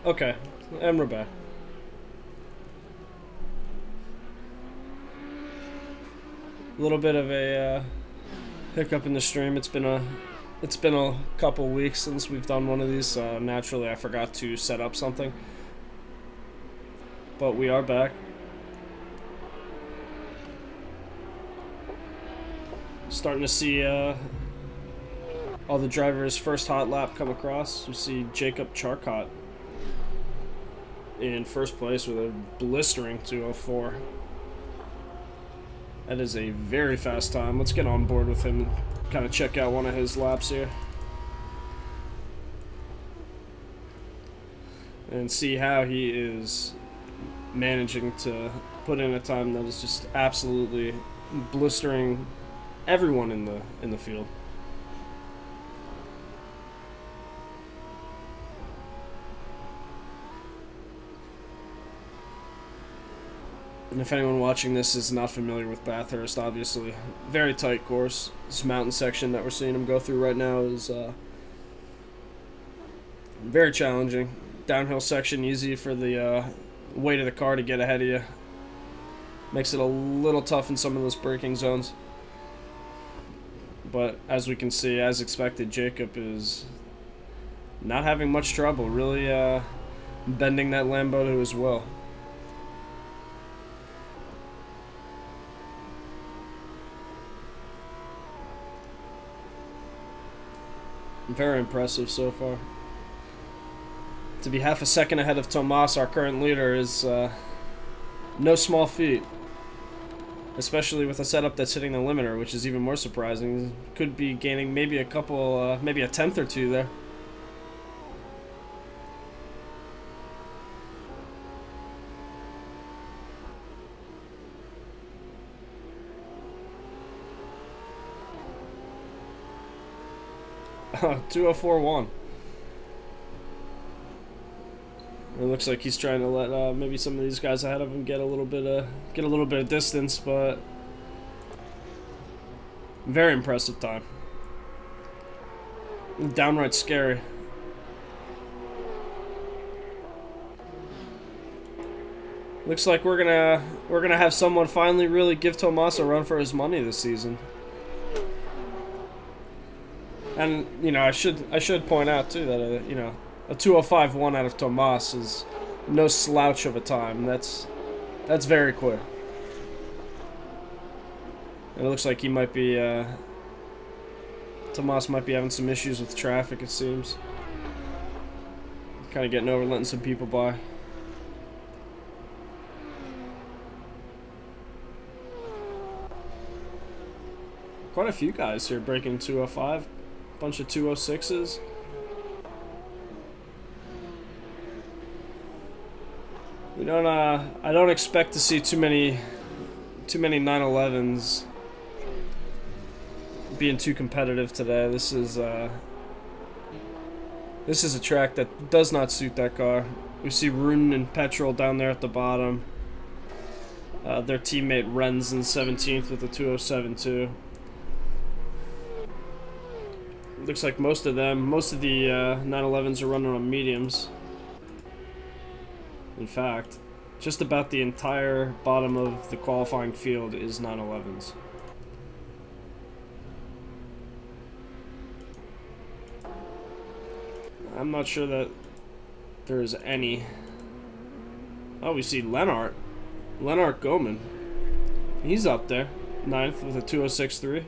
Okay, and we're back. A little bit of a hiccup in the stream. It's been a couple weeks since we've done one of these. So naturally, I forgot to set up something, but we are back. Starting to see all the drivers' first hot lap come across. We see Jacob Charcot in first place with a blistering 2:04. That is a very fast time. Let's get on board with him and kind of check out one of his laps here. And see how he is managing to put in a time that is just absolutely blistering everyone in the field. And if anyone watching this is not familiar with Bathurst, obviously, very tight course. This mountain section that we're seeing him go through right now is very challenging. Downhill section, easy for the weight of the car to get ahead of you. Makes it a little tough in some of those braking zones. But as we can see, as expected, Jacob is not having much trouble, really bending that Lambo to his will. Very impressive so far. To be half a second ahead of Tomas, our current leader, is no small feat. Especially with a setup that's hitting the limiter, which is even more surprising. Could be gaining maybe a couple, maybe a tenth or two there. Oh, 2:04.1. It looks like he's trying to let maybe some of these guys ahead of him get a little bit of distance, but very impressive time. Downright scary. Looks like we're gonna have someone finally really give Tomas a run for his money this season. And you know, I should point out too that you know, a 2:05.1 out of Tomas is no slouch of a time. That's very quick. And it looks like he might be Tomas might be having some issues with traffic, it seems. Kind of getting over, letting some people by. Quite a few guys here breaking 2:05. Bunch of 2:06s. We don't. I don't expect to see too many 911s being too competitive today. This is a track that does not suit that car. We see Rune and Petrol down there at the bottom. Their teammate Ren's in 17th with a 2:07.2. Looks like most of the 911s are running on mediums. In fact, just about the entire bottom of the qualifying field is 911s. I'm not sure that there's any. Oh, we see Lennart Goman. He's up there, 9th with a 2:06.3.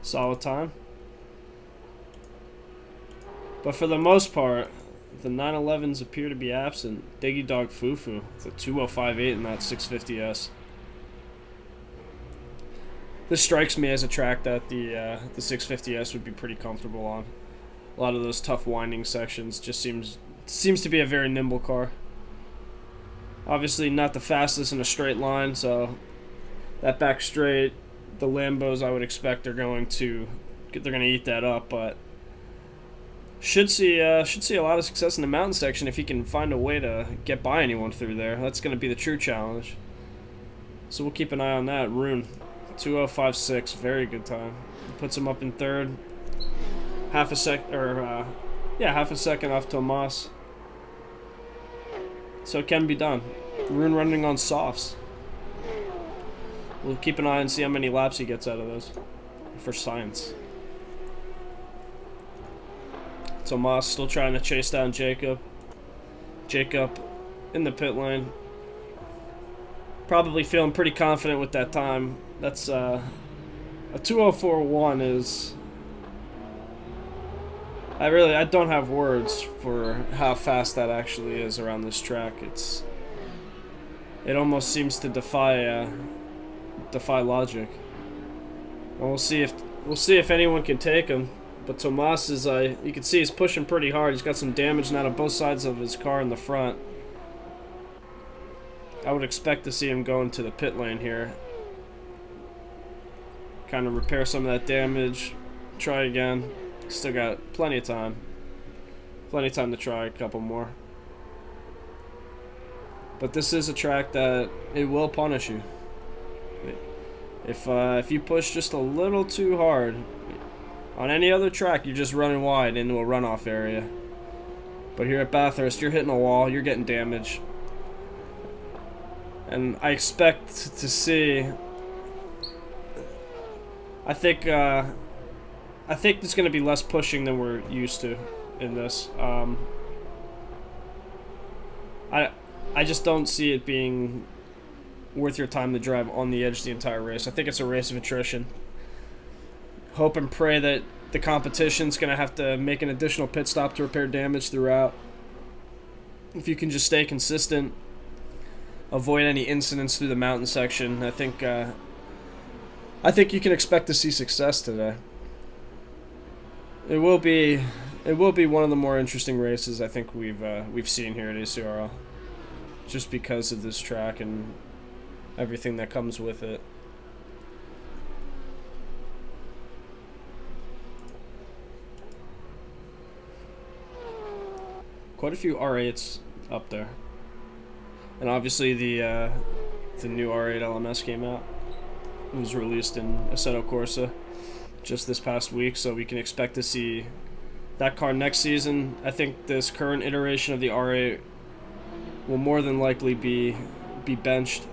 Solid time. But for the most part, the 911s appear to be absent. Diggy Dog Fufu, it's a 2:05.8 in that 650S. This strikes me as a track that the 650S would be pretty comfortable on. A lot of those tough winding sections just seems to be a very nimble car. Obviously not the fastest in a straight line, so that back straight, the Lambos I would expect they're going to eat that up, but should see a lot of success in the mountain section if he can find a way to get by anyone through there. That's going to be the true challenge. So we'll keep an eye on that. Rune, 2:05.6, very good time. Puts him up in third. Yeah, half a second off Tomas. So it can be done. Rune running on softs. We'll keep an eye and see how many laps he gets out of those for science. Tomas still trying to chase down Jacob. Jacob in the pit lane. Probably feeling pretty confident with that time. That's a 2:04.1 is... I don't have words for how fast that actually is around this track. It almost seems to defy logic. And we'll see if anyone can take him. But Tomas is, you can see he's pushing pretty hard. He's got some damage now to both sides of his car in the front. I would expect to see him go into the pit lane here. Kind of repair some of that damage. Try again. Still got plenty of time. Plenty of time to try a couple more. But this is a track that it will punish you. If you push just a little too hard, on any other track you're just running wide into a runoff area. But here at Bathurst, you're hitting a wall, you're getting damage. And I expect to see... I think there's going to be less pushing than we're used to in this. I just don't see it being worth your time to drive on the edge the entire race. I think it's a race of attrition. Hope and pray that the competition's going to have to make an additional pit stop to repair damage throughout. If you can just stay consistent, avoid any incidents through the mountain section, I think you can expect to see success today. It will be one of the more interesting races I think we've seen here at ACRL, just because of this track and everything that comes with it. Quite a few R8s up there, and obviously the new R8 LMS came out. It was released in Assetto Corsa just this past week, so we can expect to see that car next season. I think this current iteration of the R8 will more than likely be benched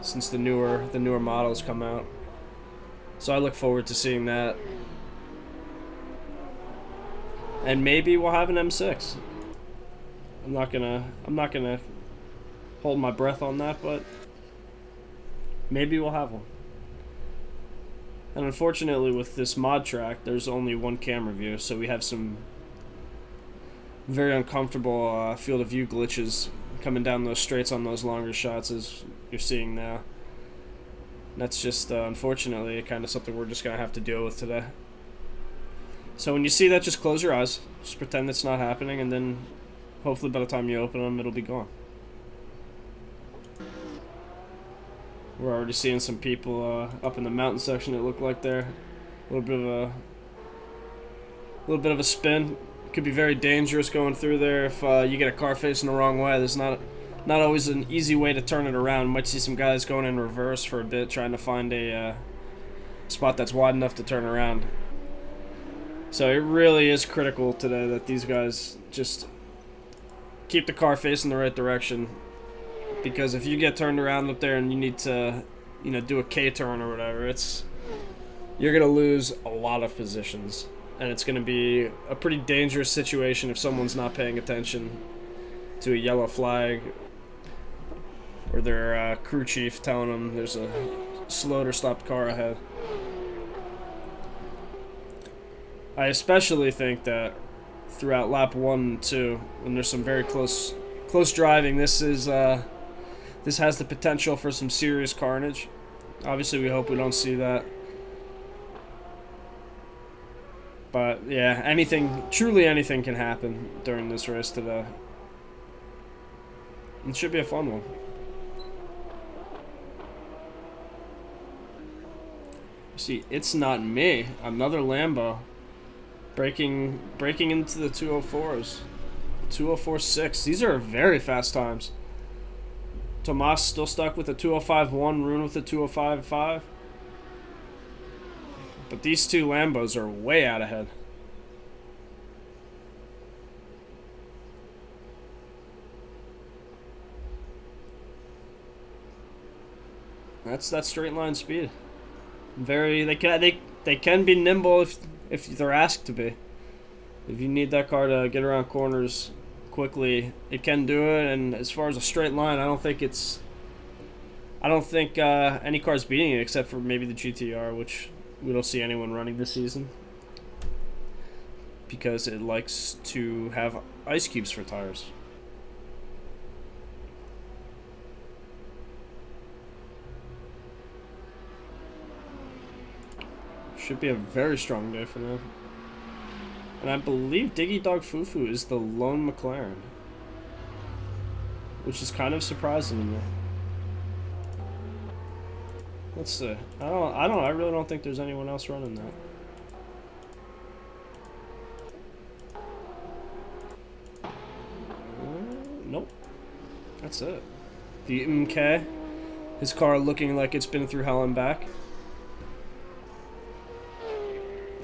since the newer models come out. So I look forward to seeing that, and maybe we'll have an M6. I'm not gonna hold my breath on that, but maybe we'll have one. And unfortunately with this mod track, there's only one camera view, so we have some very uncomfortable field of view glitches coming down those straights on those longer shots, as you're seeing now. And that's just unfortunately kind of something we're just gonna have to deal with today. So when you see that, just close your eyes, just pretend it's not happening, and then hopefully by the time you open them, it'll be gone. We're already seeing some people up in the mountain section. It looked like there, a little bit of a spin. Could be very dangerous going through there if you get a car facing the wrong way. There's not always an easy way to turn it around. Might see some guys going in reverse for a bit, trying to find a spot that's wide enough to turn around. So it really is critical today that these guys just keep the car facing the right direction. Because if you get turned around up there and you need to, do a K-turn or whatever, you're going to lose a lot of positions. And it's going to be a pretty dangerous situation if someone's not paying attention to a yellow flag or their crew chief telling them there's a slowed or stopped car ahead. I especially think that throughout lap 1 and 2, when there's some very close driving, this has the potential for some serious carnage. Obviously, we hope we don't see that. But yeah, truly anything can happen during this race today. It should be a fun one. See, it's not me. Another Lambo breaking into the 204s. 204.6. These are very fast times. Tomas still stuck with a 205.1, Rune with a 205.5. But these two Lambos are way out ahead. That's that straight line speed. Very, they can be nimble if they're asked to be. If you need that car to get around corners quickly, it can do it. And as far as a straight line, I don't think any car's beating it except for maybe the GTR, which we don't see anyone running this season because it likes to have ice cubes for tires. Should be a very strong day for them. And I believe Diggy Dog Fufu is the lone McLaren, which is kind of surprising to me. Let's see. I really don't think there's anyone else running that. Nope. That's it. The MK. His car looking like it's been through hell and back.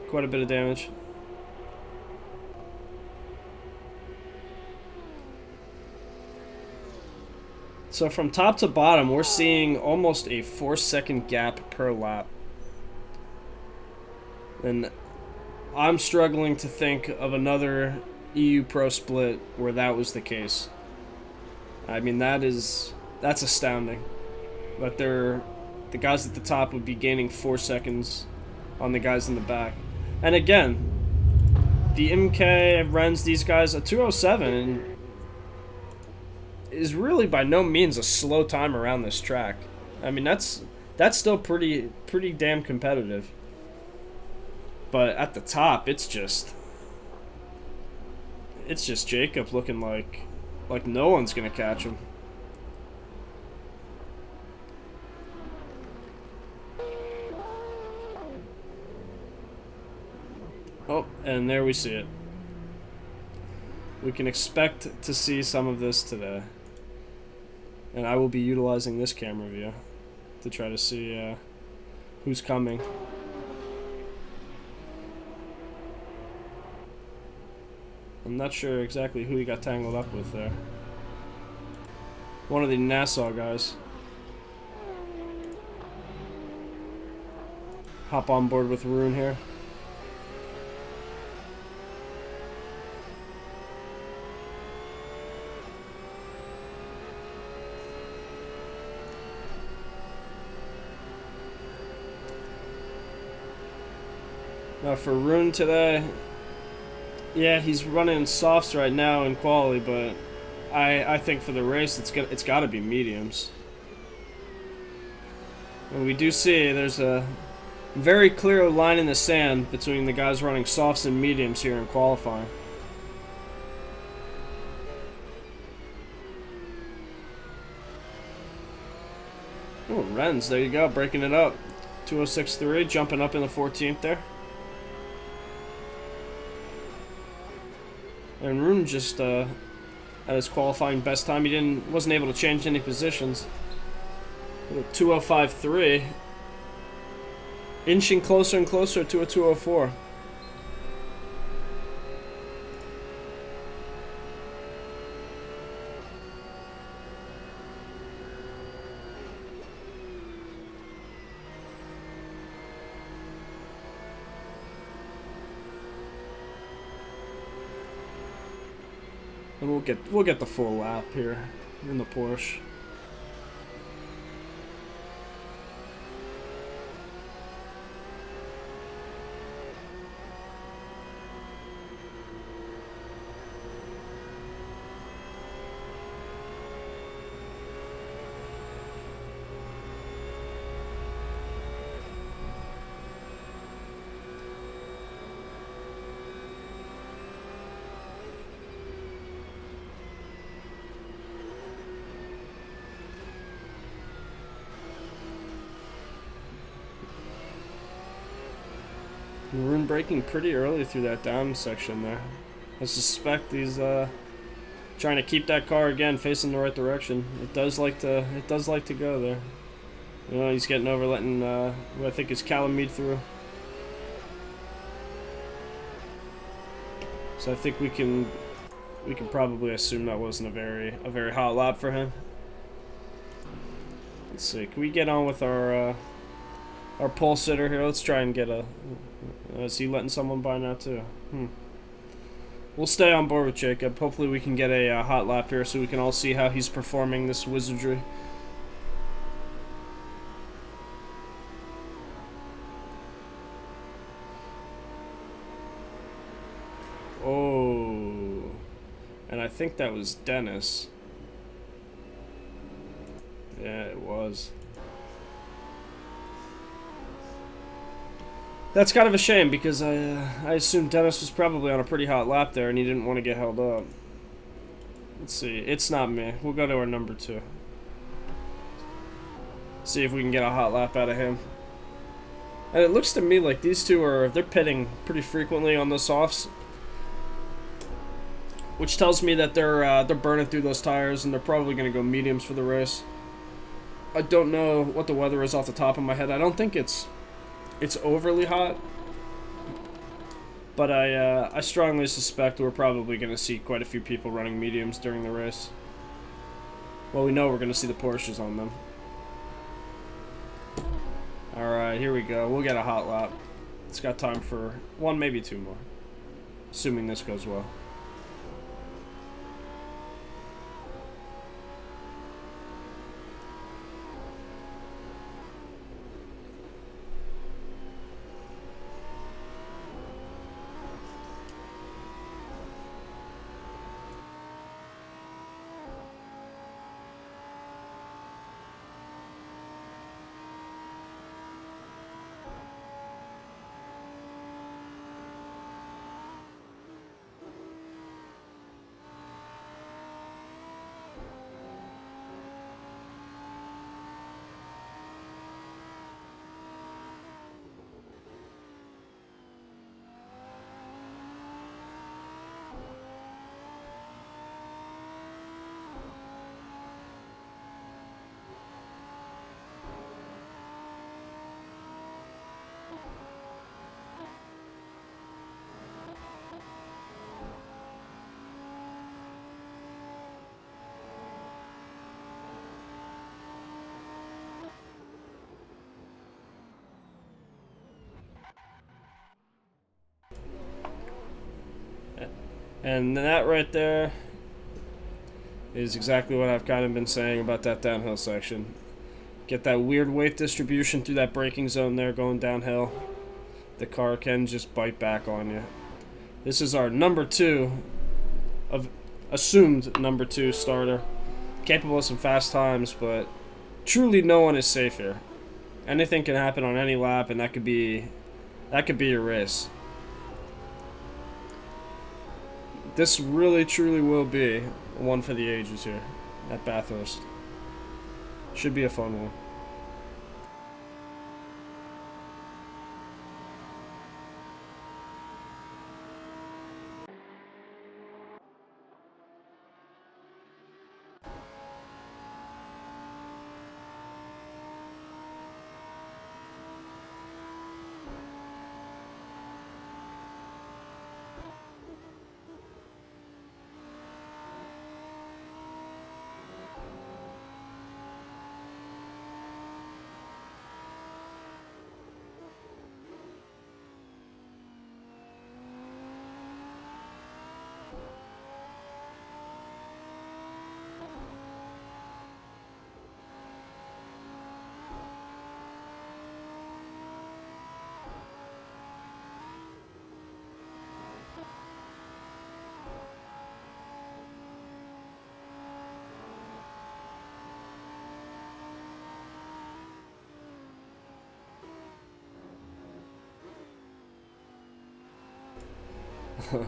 Quite a bit of damage. So from top to bottom, we're seeing almost a 4-second gap per lap. And I'm struggling to think of another EU Pro split where that was the case. I mean, that's astounding. That the guys at the top would be gaining 4 seconds on the guys in the back. And again, the MK, Renz, these guys, a 207 is really by no means a slow time around this track. I mean, that's still pretty damn competitive. But at the top, it's just Jacob looking like no one's gonna catch him. Oh, and there we see it. We can expect to see some of this today. And I will be utilizing this camera view to try to see who's coming. I'm not sure exactly who he got tangled up with there. One of the Nassau guys. Hop on board with Rune here. Now for Rune today, yeah, he's running softs right now in quali, but I think for the race it's got to be mediums. And we do see there's a very clear line in the sand between the guys running softs and mediums here in qualifying. Oh, Renz, there you go, breaking it up. 206.3, jumping up in the 14th there. And Rune just at his qualifying best time, he wasn't able to change any positions. 205.3, inching closer and closer to a 204. And we'll get the full lap here in the Porsche. Rune braking pretty early through that down section there. I suspect he's trying to keep that car again facing the right direction. It does like to go there. You know, he's getting over letting who I think is Calamide through. So I think we can probably assume that wasn't a very hot lap for him. Let's see. Can we get on with our pole sitter here? Let's try and get a... is he letting someone by now too? We'll stay on board with Jacob. Hopefully we can get a hot lap here so we can all see how he's performing this wizardry. Oh, and I think that was Dennis. Yeah, it was. That's kind of a shame because I assumed Dennis was probably on a pretty hot lap there and he didn't want to get held up. Let's see. It's not me. We'll go to our number 2. See if we can get a hot lap out of him. And it looks to me like these two they're pitting pretty frequently on the softs, which tells me that they're burning through those tires and they're probably going to go mediums for the race. I don't know what the weather is off the top of my head. I don't think it's overly hot, but I strongly suspect we're probably going to see quite a few people running mediums during the race. Well, we know we're going to see the Porsches on them. Alright, here we go. We'll get a hot lap. It's got time for 1, maybe 2 more, assuming this goes well. And that right there is exactly what I've kind of been saying about that downhill section. Get that weird weight distribution through that braking zone there going downhill. The car can just bite back on you. This is our number 2, of assumed number 2 starter. Capable of some fast times, but truly no one is safe here. Anything can happen on any lap, and that could be your race. This really, truly will be one for the ages here at Bathurst. Should be a fun one.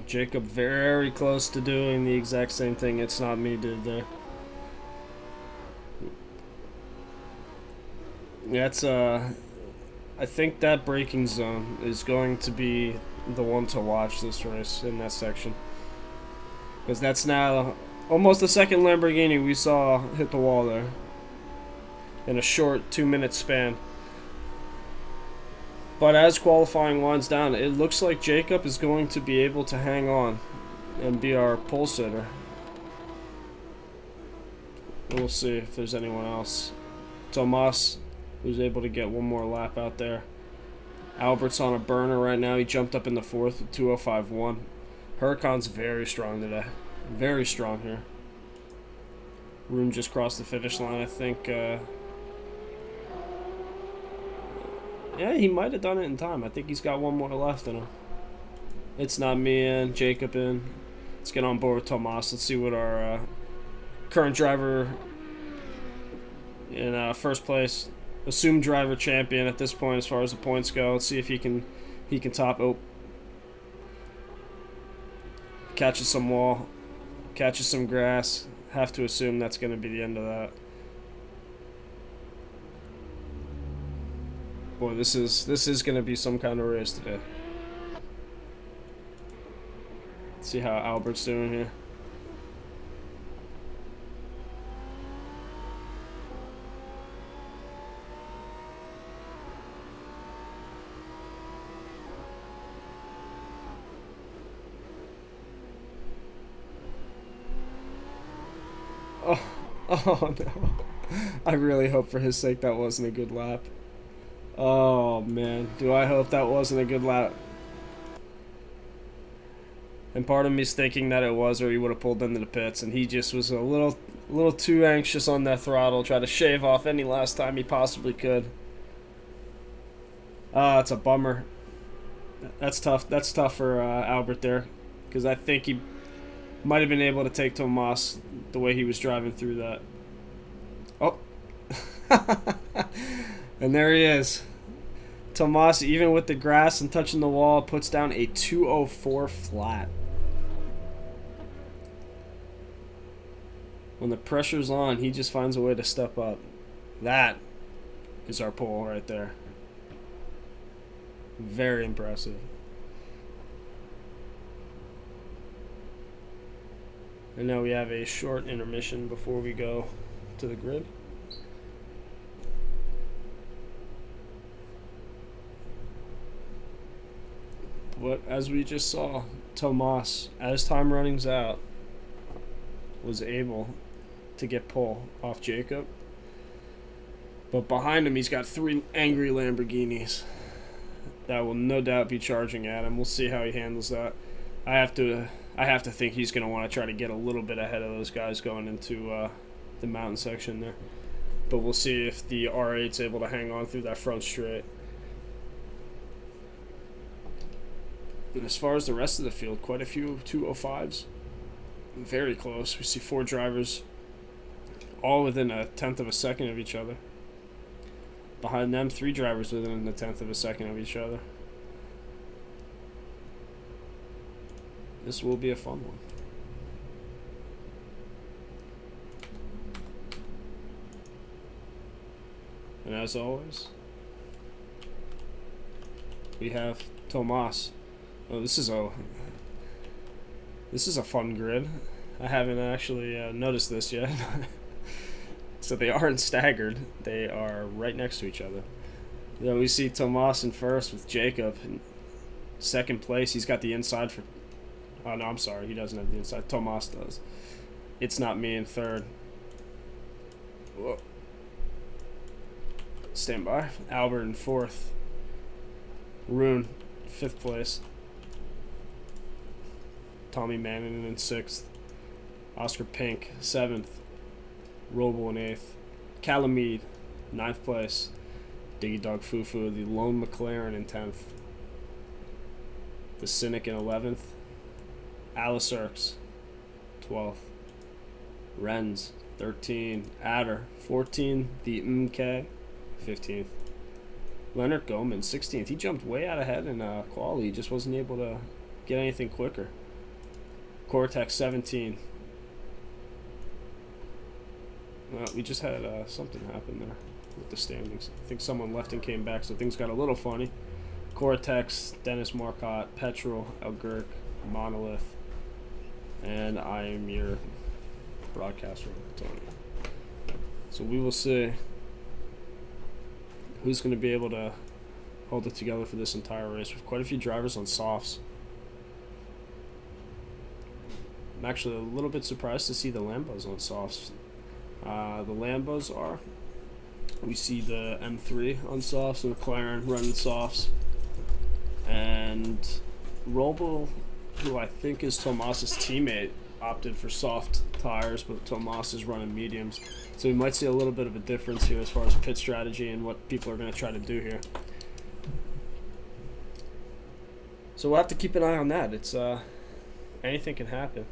Jacob very close to doing the exact same thing It's Not Me did there. That's I think that braking zone is going to be the one to watch this race in that section, because that's now almost the second Lamborghini we saw hit the wall there in a short 2-minute span. But as qualifying winds down, it looks like Jacob is going to be able to hang on and be our pole sitter. We'll see if there's anyone else Tomas was able to get one more lap out there. Albert's on a burner right now. He jumped up in the 4th with 2:05.1. Huracan's very strong today. Very strong here. Room just crossed the finish line, I think. Yeah, he might have done it in time. I think he's got one more left in him. It's not me in, Jacob in. Let's get on board with Tomas. Let's see what our current driver in first place, assumed driver champion at this point as far as the points go. Let's see if he can top. Oh, catches some wall, catches some grass. Have to assume that's going to be the end of that. Boy, this is going to be some kind of race today. Let's see how Albert's doing here. Oh no. I really hope for his sake that wasn't a good lap. Oh man, do I hope that wasn't a good lap. And part of me's thinking that it was, or he would have pulled into the pits, and he just was a little too anxious on that throttle, tried to shave off any last time he possibly could. Ah, it's a bummer. That's tough. That's tough for Albert there, because I think he might have been able to take Tomas the way he was driving through that. Oh. And there he is. Tomas, even with the grass and touching the wall, puts down a 2:04 flat. When the pressure's on, he just finds a way to step up. That is our pole right there. Very impressive. And now we have a short intermission before we go to the grid. But as we just saw, Tomas, as time runnings out, was able to get pole off Jacob. But behind him, he's got 3 angry Lamborghinis that will no doubt be charging at him. We'll see how he handles that. I have to think he's going to want to try to get a little bit ahead of those guys going into the mountain section there. But we'll see if the R8's able to hang on through that front straight. And as far as the rest of the field, quite a few 205s. Very close. We see 4 drivers all within a tenth of a second of each other. Behind them, 3 drivers within a tenth of a second of each other. This will be a fun one. And as always, we have Tomas. Oh, this is a fun grid. I haven't actually noticed this yet. So they aren't staggered. They are right next to each other. Then we see Tomas in first with Jacob in second place. He's got the inside for... Oh, no, I'm sorry. He doesn't have the inside. Tomas does. It's not me in third. Whoa. Stand by. Albert in fourth. Rune, fifth place. Tommy Manning in sixth. Oscar Pink, seventh. Roble in eighth. Calamide, ninth place. Diggy Dog Fufu, the lone McLaren in 10th. The Cynic in 11th. Alice Erks, 12th. Renz, 13. Adder, 14. The MK, 15th. Leonard Goman, 16th. He jumped way out ahead in quali. He just wasn't able to get anything quicker. Cortex, 17. We just had something happen there with the standings. I think someone left and came back, so things got a little funny. Cortex, Dennis Marcotte, Petrol, Elgurk, Monolith, and I am your broadcaster, Tony. So we will see who's going to be able to hold it together for this entire race. We have quite a few drivers on softs. I'm actually a little bit surprised to see the Lambos on softs. The Lambos are We see the M3 on softs, and McLaren running softs. And Roble, who I think is Tomas's teammate, opted for soft tires, but Tomas is running mediums. So we might see a little bit of a difference here as far as pit strategy and what people are going to try to do here. So we'll have to keep an eye on that. It's anything can happen.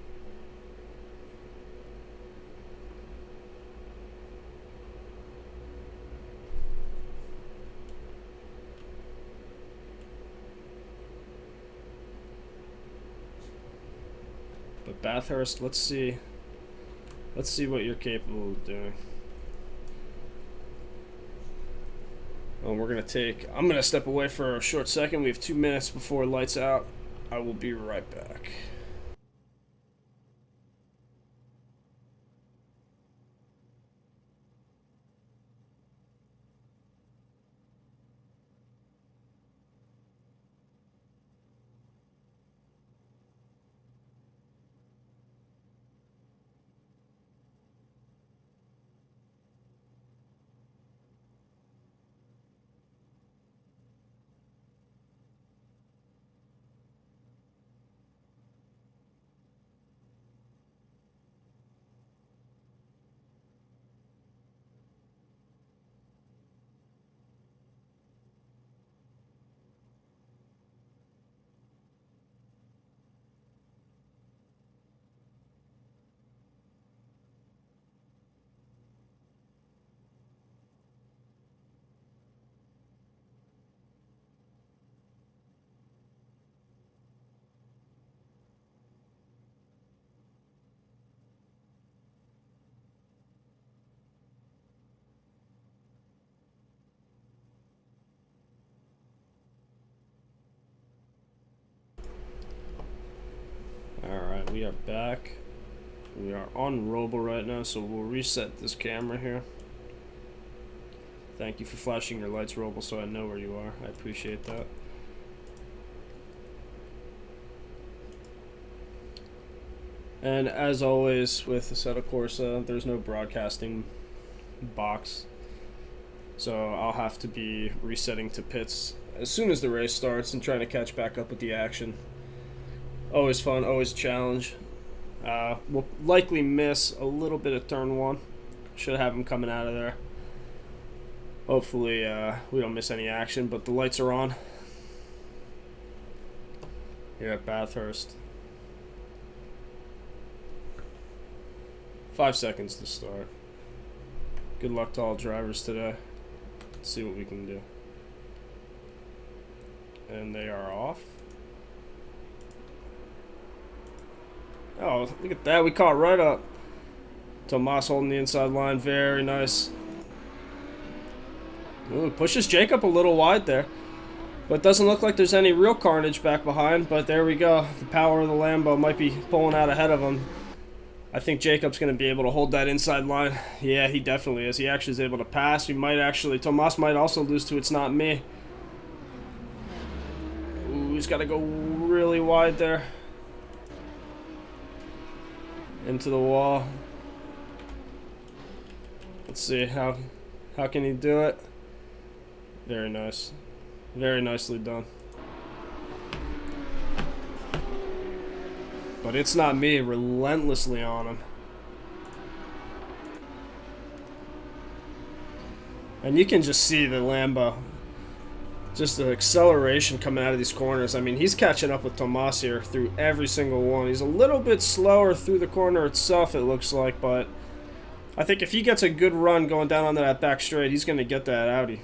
But Bathurst, let's see what you're capable of doing. I'm gonna step away for a short second. We have 2 minutes before lights out. I will be right back. Alright, we are back. We are on Roble right now, so we'll reset this camera here. Thank you for flashing your lights, Roble, so I know where you are. I appreciate that. And as always with Assetto Corsa, there's no broadcasting box. So I'll have to be resetting to pits as soon as the race starts and trying to catch back up with the action. Always fun, always a challenge. We'll likely miss a little bit of turn 1. Should have him coming out of there. Hopefully we don't miss any action, but the lights are on here at Bathurst. 5 seconds to start. Good luck to all drivers today. Let's see what we can do. And they are off. Oh, look at that. We caught right up. Tomas holding the inside line. Very nice. Ooh, pushes Jacob a little wide there. But it doesn't look like there's any real carnage back behind. But there we go. The power of the Lambo might be pulling out ahead of him. I think Jacob's going to be able to hold that inside line. Yeah, he definitely is. He actually is able to pass. We might actually... Tomas might also lose to It's Not Me. Ooh, he's got to go really wide there. Into the wall. Let's see how can he do it. Very nice. Very nicely done. But It's Not Me relentlessly on him. And you can just see the Lambo. Just the acceleration coming out of these corners. I mean, he's catching up with Tomas here through every single one. He's a little bit slower through the corner itself, it looks like, but I think if he gets a good run going down onto that back straight, he's going to get that Audi.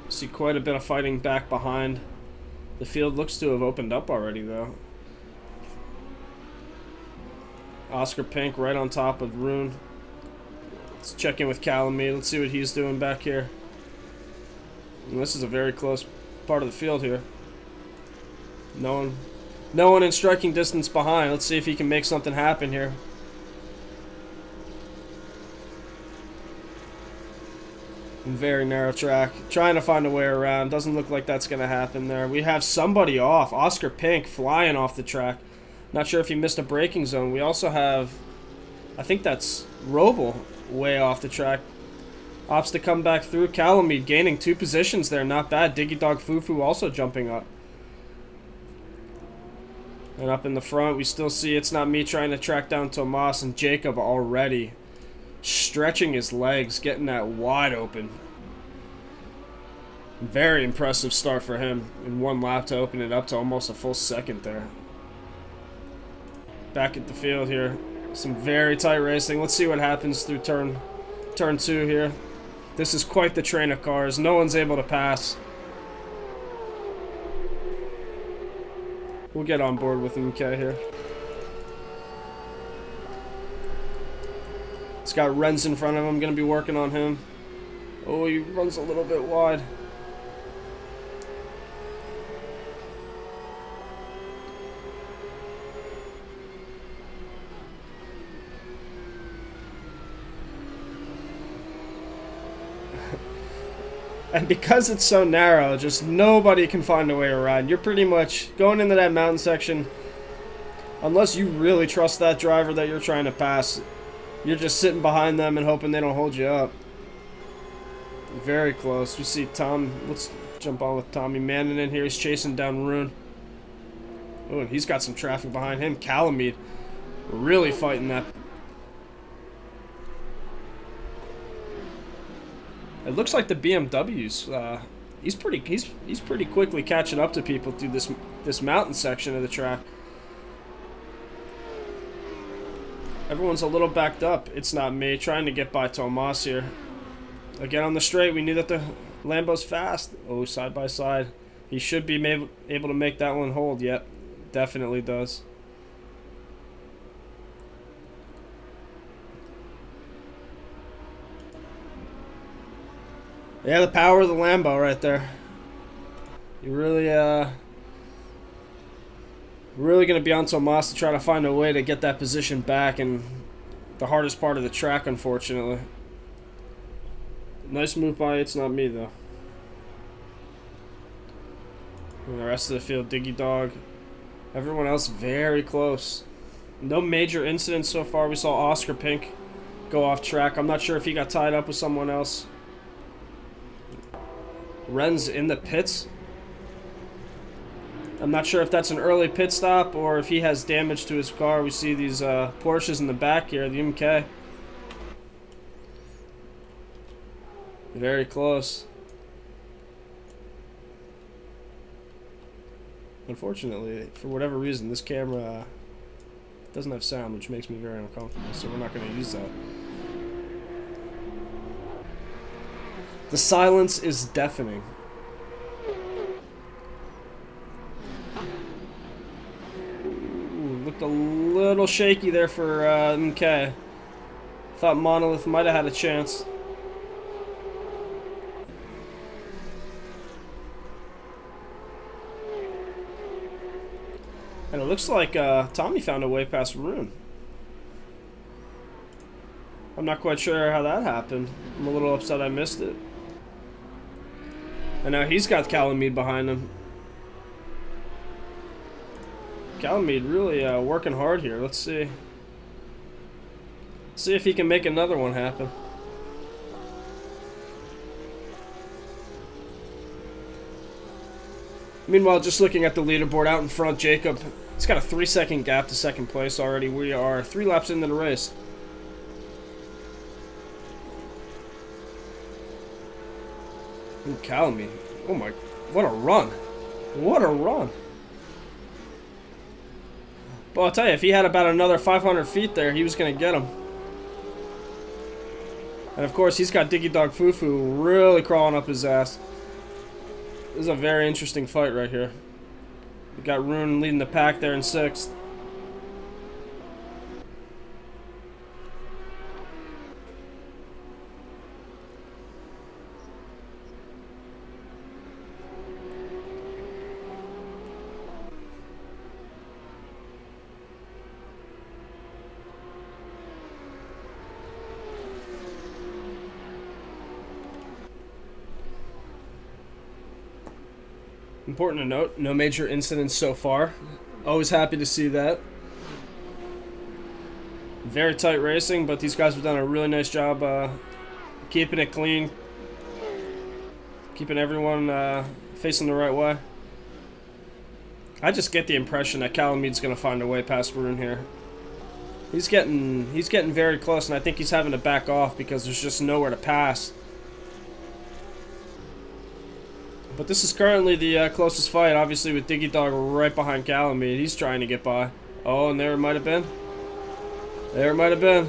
See quite a bit of fighting back behind. The field looks to have opened up already, though. Oscar Pink right on top of Rune. Let's check in with Calamie. Let's see what he's doing back here. And this is a very close part of the field here. No one in striking distance behind. Let's see if he can make something happen here. Very narrow track. Trying to find a way around. Doesn't look like that's going to happen there. We have somebody off. Oscar Pink flying off the track. Not sure if he missed a braking zone. We also have, I think that's Roble way off the track. Opts to come back through. Calamide gaining 2 positions there. Not bad. Diggy Dog Fufu also jumping up. And up in the front, we still see It's Not Me trying to track down Tomas, and Jacob already stretching his legs, getting that wide open. Very impressive start for him in 1 lap to open it up to almost a full second there. Back at the field here. Some very tight racing. Let's see what happens through turn 2 here. This is quite the train of cars. No one's able to pass. We'll get on board with MK here. It's got Renz in front of him. Going to be working on him. Oh, he runs a little bit wide. And because it's so narrow, just nobody can find a way around. You're pretty much going into that mountain section. Unless you really trust that driver that you're trying to pass, you're just sitting behind them and hoping they don't hold you up. Very close. We see Tom. Let's jump on with Tommy Manning in here. He's chasing down Rune. Oh, and he's got some traffic behind him. Calamide really fighting that. It looks like the BMW's. He's pretty quickly catching up to people through this mountain section of the track. Everyone's a little backed up. It's Not Me trying to get by Tomas here. Again on the straight, we knew that the Lambo's fast. Oh, side by side. He should be able to make that one hold. Yep, definitely does. Yeah, the power of the Lambo right there. You really going to be on Tomas to try to find a way to get that position back, and the hardest part of the track, unfortunately. Nice move by It's Not Me, though. And the rest of the field, Diggy Dog. Everyone else very close. No major incidents so far. We saw Oscar Pink go off track. I'm not sure if he got tied up with someone else. Ren's in the pits. I'm not sure if that's an early pit stop or if he has damage to his car. We see these Porsches in the back here, the MK. Very close. Unfortunately, for whatever reason, this camera doesn't have sound, which makes me very uncomfortable, so we're not going to use that. The silence is deafening. Ooh, looked a little shaky there for MK. Thought Monolith might have had a chance. And it looks like Tommy found a way past Rune. I'm not quite sure how that happened. I'm a little upset I missed it. And now he's got Calamide behind him. Calamide really working hard here. Let's see. See if he can make another one happen. Meanwhile, just looking at the leaderboard out in front, Jacob, he's got a 3-second gap to second place already. We are 3 laps into the race. Ooh, Calamide. Oh my, what a run. What a run. But I'll tell you, if he had about another 500 feet there, he was going to get him. And of course, he's got Diggy Dog Fufu really crawling up his ass. This is a very interesting fight right here. We got Rune leading the pack there in 6th. Important to note, no major incidents so far. Always happy to see that. Very tight racing, but these guys have done a really nice job keeping it clean. Keeping everyone facing the right way. I just get the impression that Calamede's going to find a way past Rune here. He's getting very close, and I think he's having to back off because there's just nowhere to pass. But this is currently the closest fight, obviously, with Diggy Dog right behind Calamede. He's trying to get by. Oh, and there it might have been. There it might have been.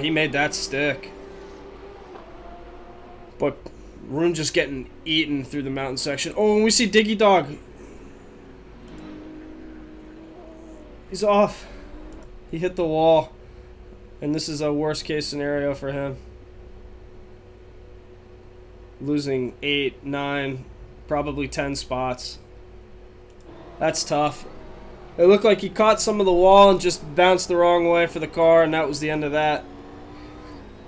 He made that stick. But Rune just getting eaten through the mountain section. Oh, and we see Diggy Dog. He's off. He hit the wall. And this is a worst case scenario for him. Losing 8, 9, probably 10 spots. That's tough. It looked like he caught some of the wall and just bounced the wrong way for the car, and that was the end of that.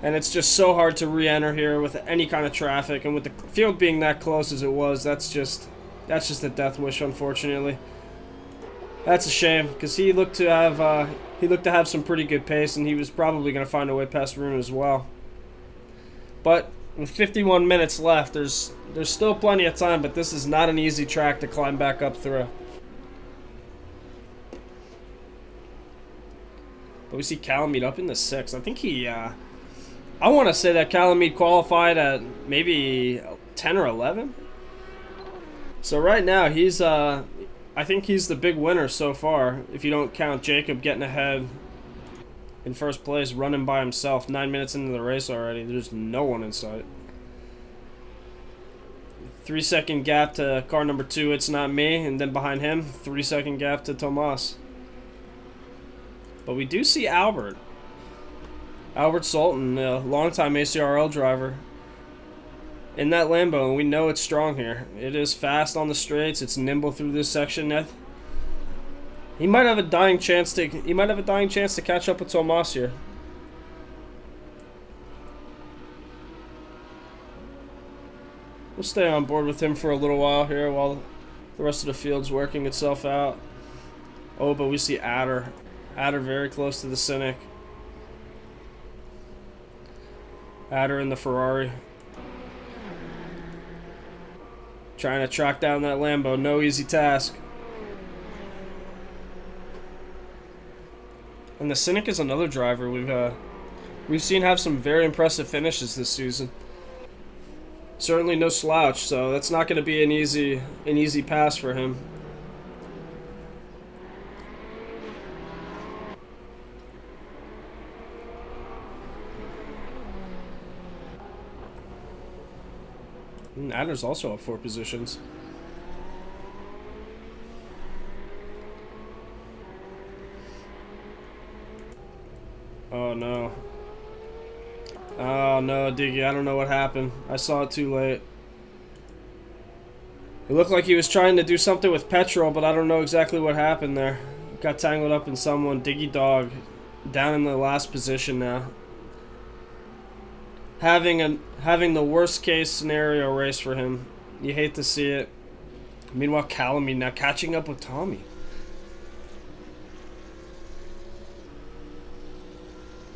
And it's just so hard to re-enter here with any kind of traffic, and with the field being that close as it was, that's just a death wish, unfortunately. That's a shame, because he looked to have some pretty good pace, and he was probably going to find a way past Rune as well. But with 51 minutes left, there's still plenty of time, but this is not an easy track to climb back up through. But we see Calamede up in the 6th. I think he, I want to say that Calamede qualified at maybe 10 or 11. So right now, he's, I think he's the big winner so far, if you don't count Jacob getting ahead in first place, running by himself. 9 minutes into the race already. There's no one in sight. 3-second gap to car number 2, It's Not Me, and then behind him, 3-second gap to Tomas. But we do see Albert Sultan, a longtime ACRL driver, in that Lambo, and we know it's strong here. It is fast on the straights. It's nimble through this section. He might have a dying chance to catch up with Tomas here. We'll stay on board with him for a little while here while the rest of the field's working itself out. Oh, but we see Adder very close to the Cynic. Adder in the Ferrari. Trying to track down that Lambo. No easy task. And the Cynic is another driver we've seen have some very impressive finishes this season. Certainly no slouch, so that's not going to be an easy pass for him. And Adder's also up 4 positions. Oh no. Oh no, Diggy, I don't know what happened. I saw it too late. It looked like he was trying to do something with petrol, but I don't know exactly what happened there. Got tangled up in someone. Diggy Dog down in the last position now. Having the worst case scenario race for him. You hate to see it. Meanwhile, Calamede now catching up with Tommy.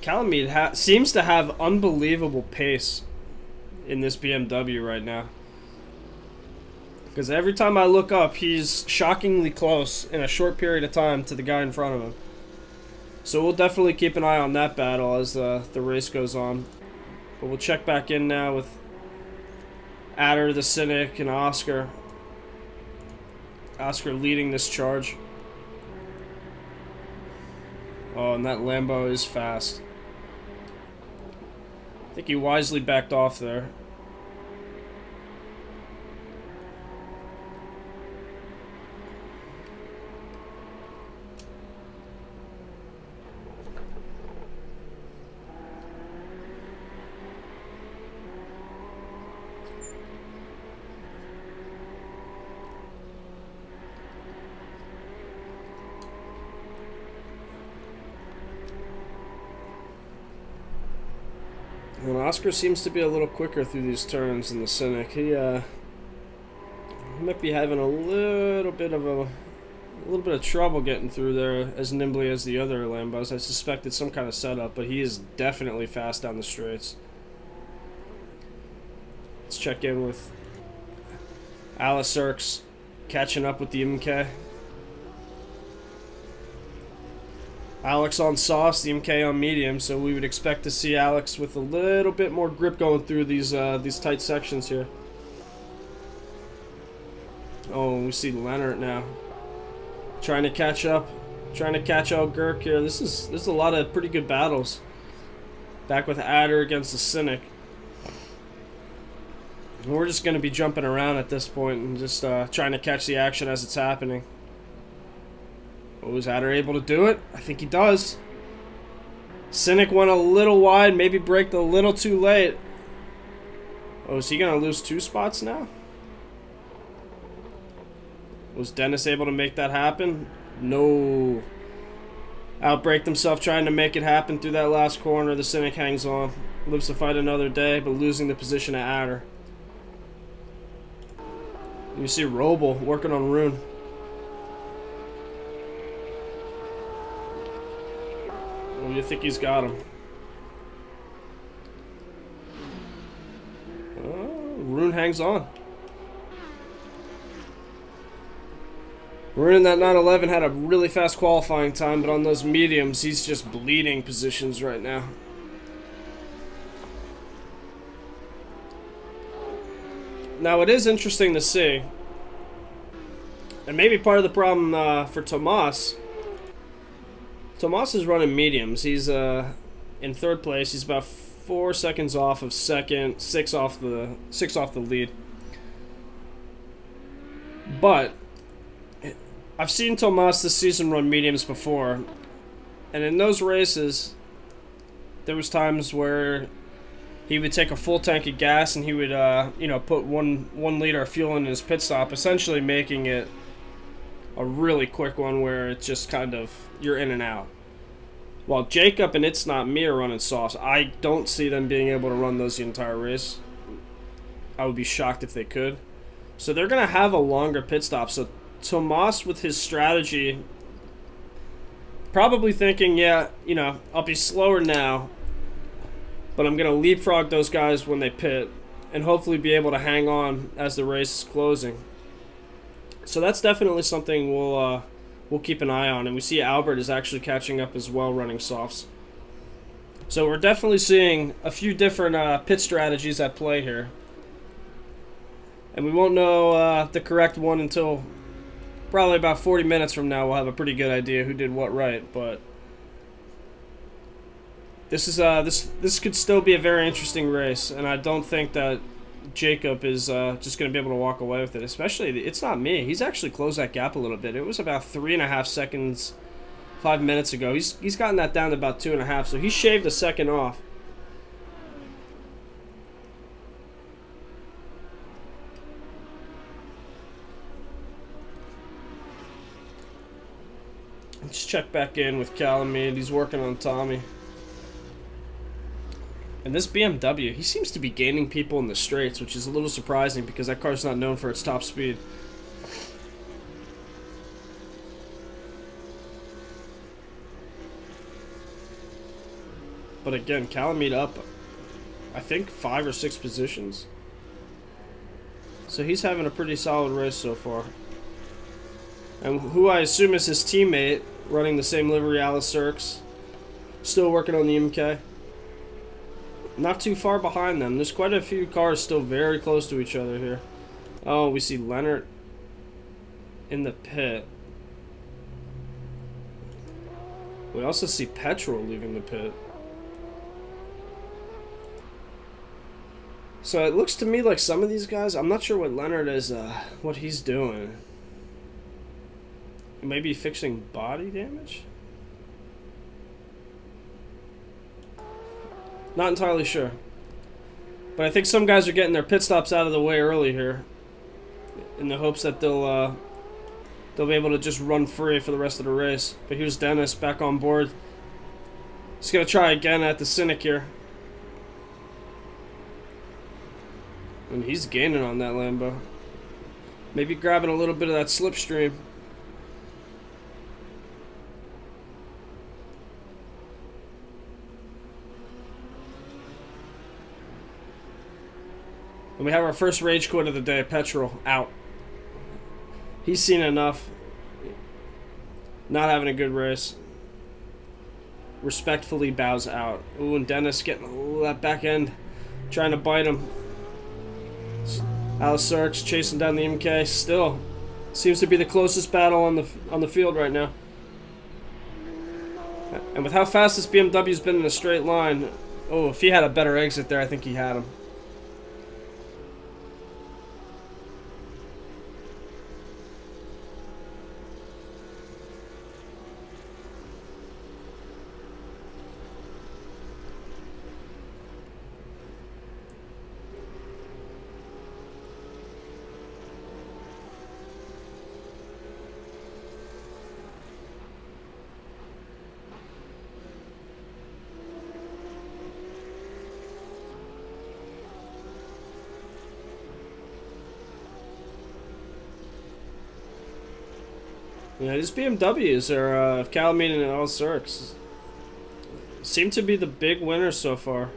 Calamede seems to have unbelievable pace in this BMW right now. Because every time I look up, he's shockingly close in a short period of time to the guy in front of him. So we'll definitely keep an eye on that battle as the race goes on. But we'll check back in now with Adder, the Cynic, and Oscar. Oscar leading this charge. Oh, and that Lambo is fast. I think he wisely backed off there. And Oscar seems to be a little quicker through these turns than the Cynic. He He might be having a little bit of trouble getting through there as nimbly as the other Lambos. I suspect it's some kind of setup, but he is definitely fast down the straights. Let's check in with ACRL catching up with the MK. Alex on softs, the MK on medium, so we would expect to see Alex with a little bit more grip going through these tight sections here. Oh, we see Leonard now trying to catch up, trying to catch out Gurk here. This is a lot of pretty good battles. Back with Adder against the Cynic. And we're just going to be jumping around at this point and just trying to catch the action as it's happening. Oh, is Adder able to do it? I think he does. Cynic went a little wide, maybe braked a little too late. Oh, is he going to lose 2 spots now? Was Dennis able to make that happen? No. Outbraked himself trying to make it happen through that last corner. The Cynic hangs on. Lives to fight another day, but losing the position at Adder. You see Roble working on Rune. Well, you think he's got him? Rune hangs on. Rune in that 911 had a really fast qualifying time, but on those mediums, he's just bleeding positions right now. Now, it is interesting to see, and maybe part of the problem for Tomas. Tomas is running mediums. He's in 3rd place. He's about 4 seconds off of second, 6 off the lead. But I've seen Tomas this season run mediums before, and in those races, there was times where he would take a full tank of gas and he would, put one liter of fuel in his pit stop, essentially making it a really quick one where it's just kind of, you're in and out. While Jacob and It's Not Me are running softs, I don't see them being able to run those the entire race. I would be shocked if they could. So they're going to have a longer pit stop. So Tomas, with his strategy, probably thinking, yeah, I'll be slower now, but I'm going to leapfrog those guys when they pit and hopefully be able to hang on as the race is closing. So that's definitely something we'll keep an eye on. And we see Albert is actually catching up as well, running softs. So we're definitely seeing a few different pit strategies at play here. And we won't know the correct one until probably about 40 minutes from now. We'll have a pretty good idea who did what right. But this is this could still be a very interesting race, and I don't think that Jacob is just going to be able to walk away with it. Especially, It's Not Me. He's actually closed that gap a little bit. It was about 3.5 seconds 5 minutes ago. He's gotten that down to about 2.5, so he shaved a second off. Let's check back in with Calamide. He's working on Tommy. And this BMW, he seems to be gaining people in the straights, which is a little surprising because that car's not known for its top speed. But again, Calamide up, I think, 5 or 6 positions. So he's having a pretty solid race so far. And who I assume is his teammate, running the same livery, ACRL, still working on the MK. Not too far behind them. There's quite a few cars still very close to each other here. Oh, we see Leonard in the pit. We also see Petrol leaving the pit. So it looks to me like some of these guys, I'm not sure what Leonard is, what he's doing. Maybe fixing body damage? Not entirely sure. But I think some guys are getting their pit stops out of the way early here, in the hopes that they'll be able to just run free for the rest of the race. But here's Dennis back on board. He's going to try again at the Cynic here. And he's gaining on that Lambo. Maybe grabbing a little bit of that slipstream. And we have our first rage quit of the day. Petrol out. He's seen enough. Not having a good race. Respectfully bows out. Ooh, and Dennis getting that back end, trying to bite him. Alice Sarks chasing down the MK. Still seems to be the closest battle on the field right now. And with how fast this BMW's been in a straight line, oh, if he had a better exit there, I think he had him. Yeah, these BMWs are Calamine and Alice Sarks seem to be the big winners so far.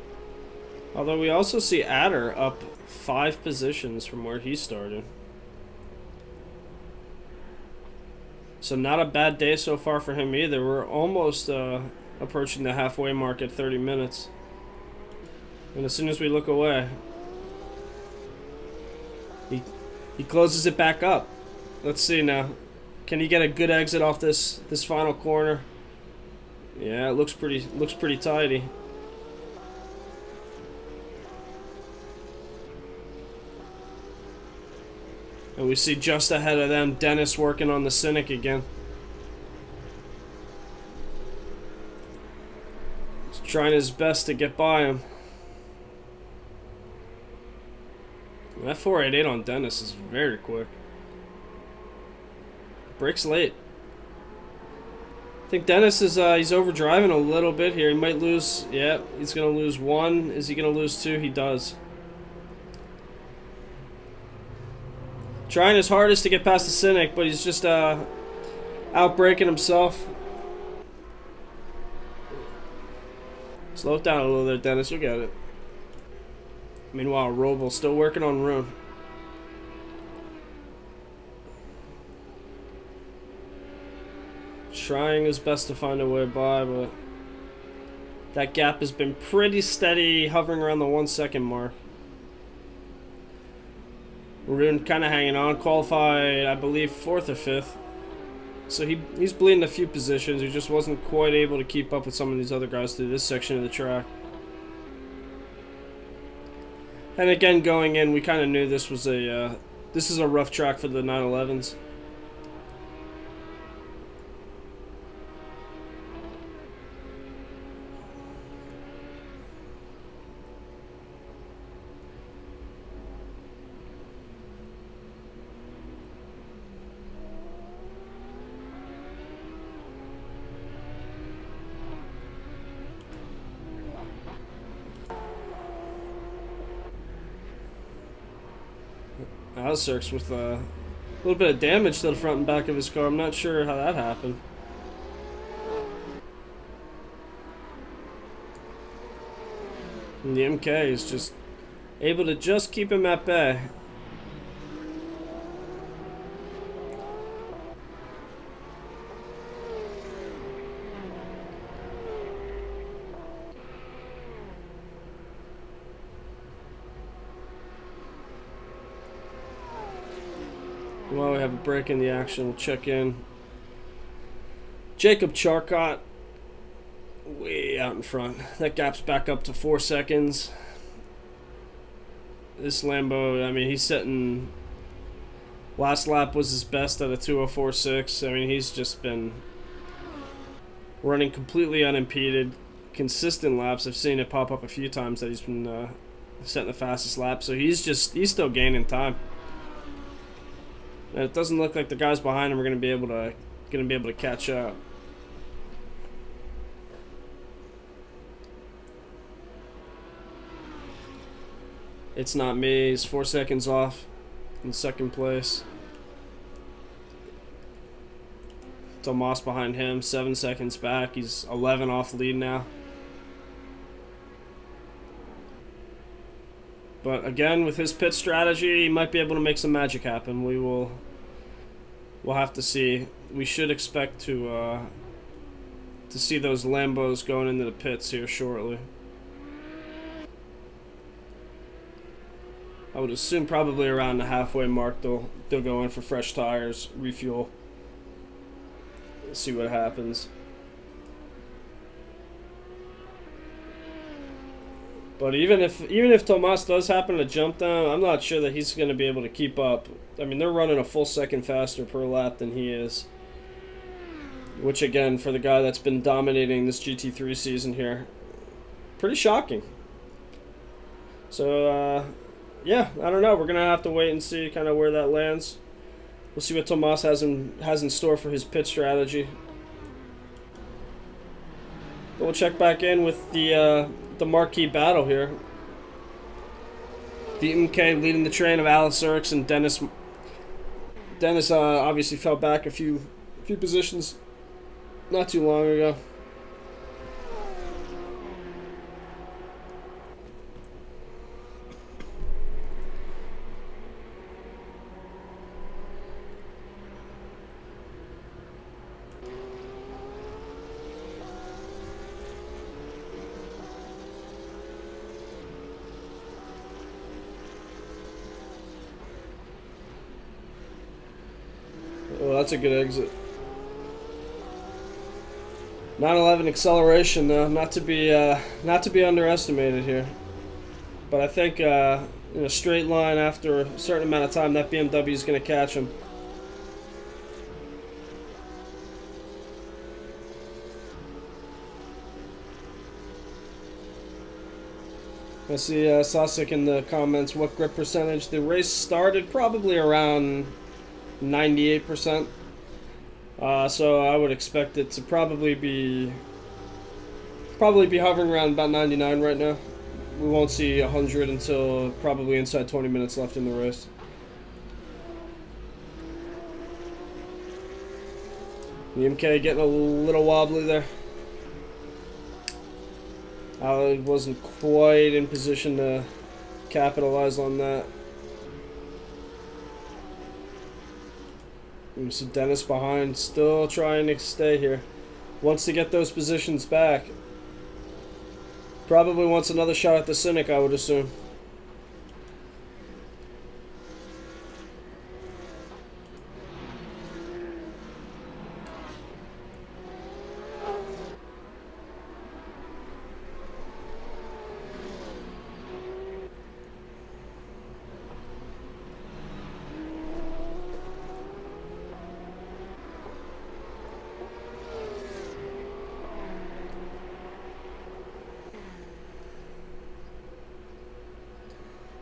Although we also see Adder up 5 positions from where he started. So not a bad day so far for him either. We're almost approaching the halfway mark at 30 minutes. And as soon as we look away, he closes it back up. Let's see now. Can he get a good exit off this final corner? Yeah, it looks pretty tidy. And we see just ahead of them Dennis working on the Cynic again. He's trying his best to get by him. That 488 on Dennis is very quick. Brakes late. I think Dennis is he's overdriving a little bit here. He might lose. Yeah, he's gonna lose 1. Is he gonna lose 2? He does. Trying his hardest to get past the Cynic, but he's just outbraking himself. Slow it down a little there, Dennis. You'll get it. Meanwhile, Roble still working on Rune. Trying his best to find a way by, but that gap has been pretty steady, hovering around the 1 second mark. Rune kind of hanging on, qualified, I believe, 4th or 5th. So he's bleeding a few positions. He just wasn't quite able to keep up with some of these other guys through this section of the track. And again, going in, we kind of knew this was this is a rough track for the 911s. Alcerks with a little bit of damage to the front and back of his car. I'm not sure how that happened. And the MK is just able to just keep him at bay. While we have a break in the action, we'll check in. Jacob Charcot, way out in front. That gap's back up to 4 seconds. This Lambo, I mean, he's setting... Last lap was his best at a 2:04.6. I mean, he's just been running completely unimpeded. Consistent laps. I've seen it pop up a few times that he's been setting the fastest lap. So he's still gaining time. And it doesn't look like the guys behind him are going to be able to catch up. It's not me. He's 4 seconds off in second place. Tomas behind him, 7 seconds back. He's 11 off lead now. But again, with his pit strategy, he might be able to make some magic happen. We'll have to see. We should expect to see those Lambos going into the pits here shortly. I would assume probably around the halfway mark they'll go in for fresh tires, refuel. See what happens. But even if Tomas does happen to jump down, I'm not sure that he's going to be able to keep up. I mean, they're running a full second faster per lap than he is. Which, again, for the guy that's been dominating this GT3 season here, pretty shocking. So, yeah, I don't know. We're going to have to wait and see kind of where that lands. We'll see what Tomas has in store for his pit strategy. But we'll check back in with the marquee battle here. The MK leading the train of Alex Erks and Dennis. Dennis obviously fell back a few positions not too long ago. Oh, that's a good exit. 911 acceleration, though, not to be underestimated here. But I think in a straight line after a certain amount of time, that BMW is going to catch him. I see Sasek in the comments. What grip percentage? The race started probably around 98%. So I would expect it to probably be hovering around about 99 right now. We won't see 100 until probably inside 20 minutes left in the race. The MK getting a little wobbly there. I wasn't quite in position to capitalize on that. We see Dennis behind, still trying to stay here. Wants to get those positions back. Probably wants another shot at the Cynic, I would assume.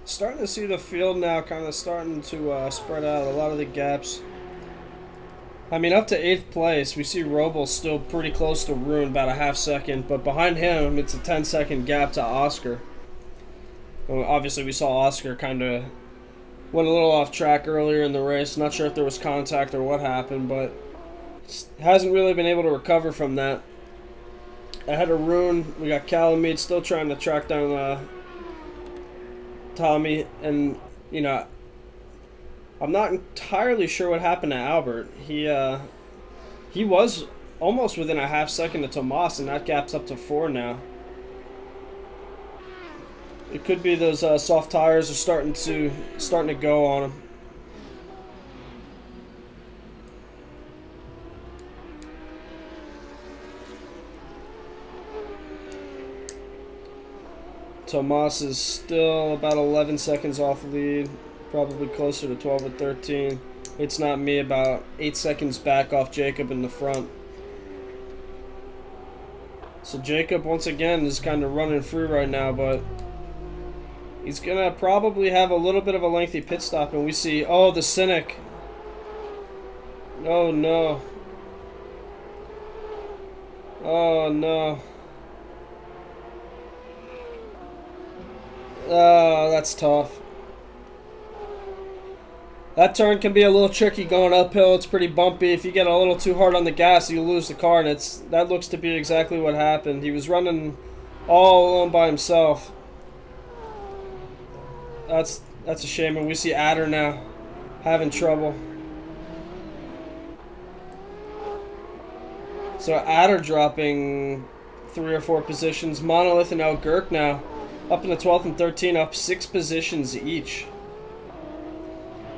Starting to see the field now kind of starting to spread out a lot of the gaps. I mean, up to 8th place, we see Robles still pretty close to Rune, about a half second, but behind him, it's a 10-second gap to Oscar. Well, obviously, we saw Oscar kind of went a little off track earlier in the race. Not sure if there was contact or what happened, but hasn't really been able to recover from that. Ahead of Rune, we got Calamite still trying to track down Tommy, and you know, I'm not entirely sure what happened to Albert. He was almost within a half second of Tomas, and that gap's up to 4 now. It could be those soft tires are starting to go on him. Tomas is still about 11 seconds off lead, probably closer to 12 or 13. It's not me, about 8 seconds back off Jacob in the front. So Jacob, once again, is kind of running through right now, but he's going to probably have a little bit of a lengthy pit stop, and we see, oh, the Cynic. Oh, no. Oh, no. Oh, that's tough. That turn can be a little tricky going uphill. It's pretty bumpy. If you get a little too hard on the gas, you lose the car, and that looks to be exactly what happened. He was running all alone by himself. That's a shame, and we see Adder now having trouble. So Adder dropping 3 or 4 positions. Monolith and Gurk now up in the 12th and 13th, up 6 positions each.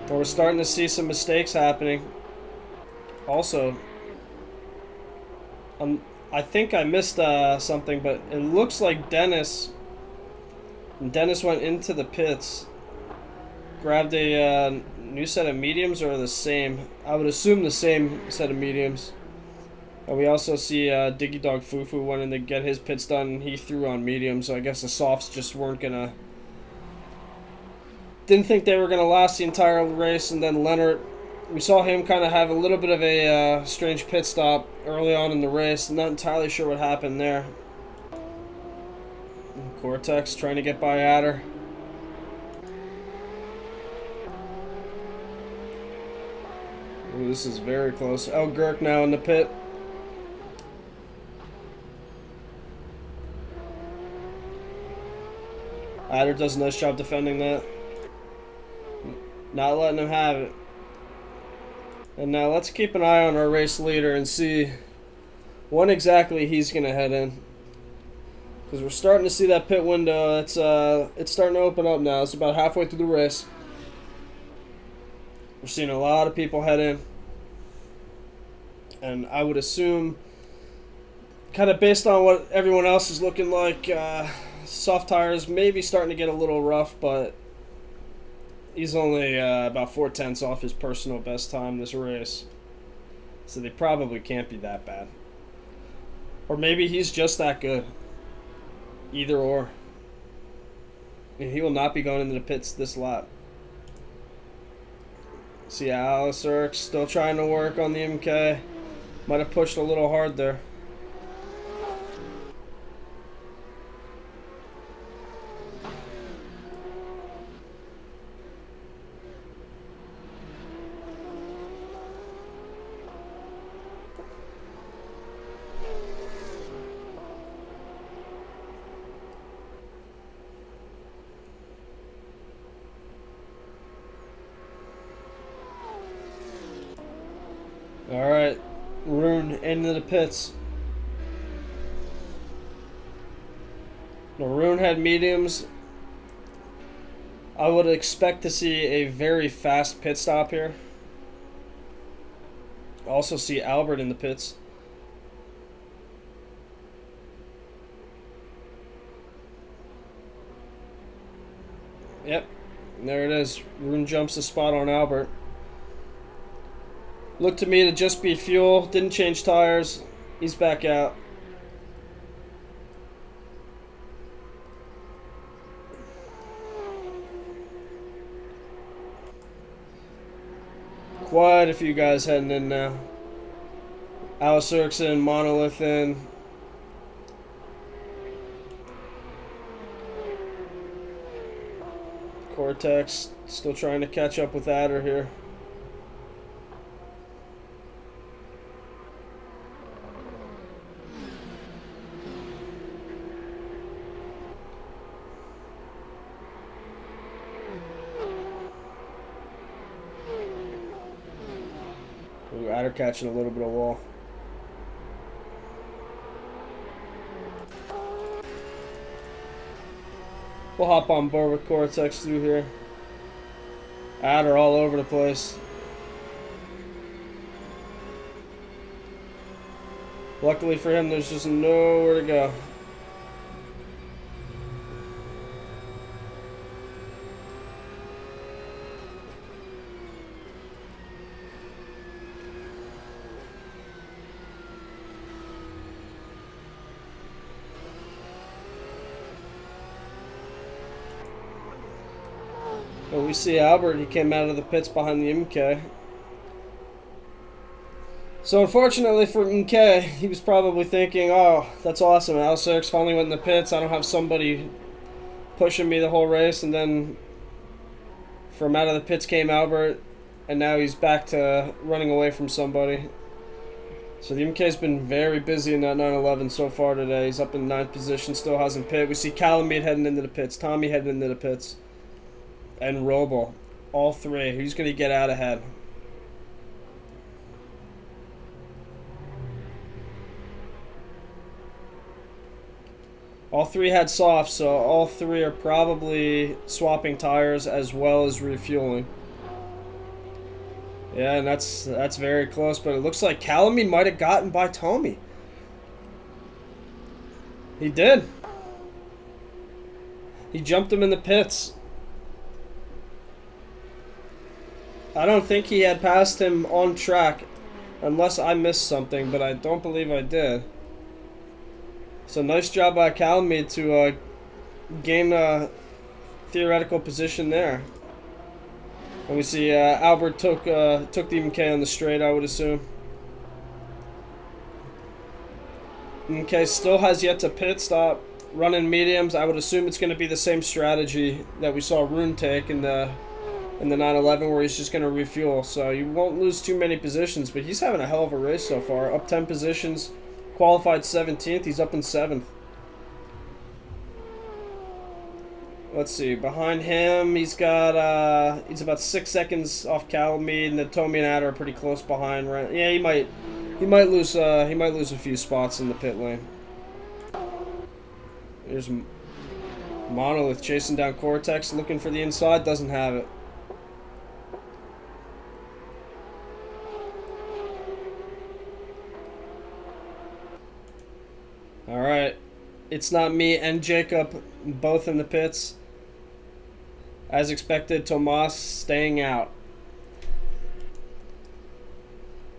And we're starting to see some mistakes happening. Also, I think I missed something, but it looks like Dennis went into the pits, grabbed a new set of mediums, or the same. I would assume the same set of mediums. And we also see Diggy Dog Fufu went in to get his pits done. He threw on mediums, so I guess the softs just weren't gonna. Didn't think they were gonna last the entire race. And then Leonard, we saw him kind of have a little bit of a strange pit stop early on in the race. Not entirely sure what happened there. And Cortex trying to get by Adder. Ooh, this is very close. Gurk now in the pit. Adder does a nice job defending that. Not letting him have it. And now let's keep an eye on our race leader and see when exactly he's going to head in. Because we're starting to see that pit window. It's starting to open up now. It's about halfway through the race. We're seeing a lot of people head in. And I would assume, kind of based on what everyone else is looking like, soft tires maybe starting to get a little rough, but he's only about 4/10 off his personal best time this race. So they probably can't be that bad. Or maybe he's just that good. Either or. And he will not be going into the pits this lap. See Alistair still trying to work on the MK. Might have pushed a little hard there. Alright, Rune into the pits. Now, Rune had mediums. I would expect to see a very fast pit stop here. Also see Albert in the pits. Yep, there it is. Rune jumps the spot on Albert. Looked to me to just be fuel. Didn't change tires. He's back out. Quite a few guys heading in now. Alice Erickson, Monolith in. Cortex still trying to catch up with Adder here. Adder catching a little bit of wall. We'll hop on board with Cortex through here. Adder all over the place. Luckily for him, there's just nowhere to go. But we see Albert, he came out of the pits behind the MK. So unfortunately for MK, he was probably thinking, oh, that's awesome, Alice finally went in the pits, I don't have somebody pushing me the whole race. And then from out of the pits came Albert. and now he's back to running away from somebody. So the MK's been very busy in that 911 so far today. He's up in 9th position, still hasn't pit. We see Calamite heading into the pits, Tommy heading into the pits, and Robo. All three. Who's going to get out ahead? All three had softs, so all three are probably swapping tires as well as refueling. Yeah, and that's very close, but it looks like Calamine might have gotten by Tommy. He did. He jumped him in the pits. I don't think he had passed him on track, unless I missed something, but I don't believe I did. So nice job by Calamine to gain a theoretical position there. And we see Albert took the MK on the straight, I would assume. MK still has yet to pit stop, running mediums. I would assume it's going to be the same strategy that we saw Rune take in the 911, where he's just going to refuel. So you won't lose too many positions, but he's having a hell of a race so far. Up 10 positions, qualified 17th. He's up in 7th. Let's see, behind him, he's got, he's about 6 seconds off Calamite, and then Tommy and Ad are pretty close behind. Right? Yeah, he might lose a few spots in the pit lane. There's Monolith chasing down Cortex, looking for the inside, doesn't have it. All right, it's not me and Jacob, both in the pits. As expected, Tomas staying out.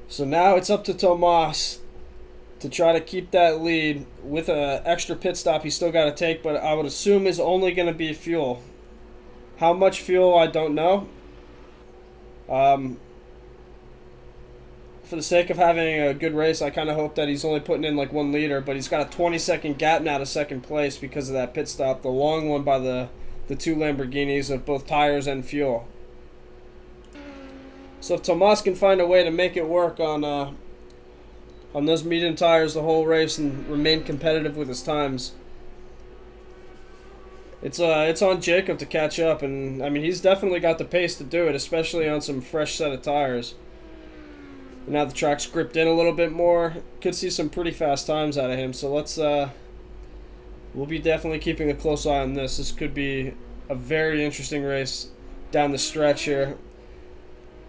So now it's up to Tomas to try to keep that lead with an extra pit stop he's still got to take, but I would assume is only going to be fuel. How much fuel, I don't know. For the sake of having a good race, I kind of hope that he's only putting in like 1 liter, but he's got a 20-second gap now to second place because of that pit stop, the long one by the 2 Lamborghinis of both tires and fuel. So if Tomas can find a way to make it work on those medium tires the whole race and remain competitive with his times, it's on Jacob to catch up, and I mean he's definitely got the pace to do it, especially on some fresh set of tires. And now the track's gripped in a little bit more. Could see some pretty fast times out of him. So let's we'll be definitely keeping a close eye on this. This could be a very interesting race down the stretch here.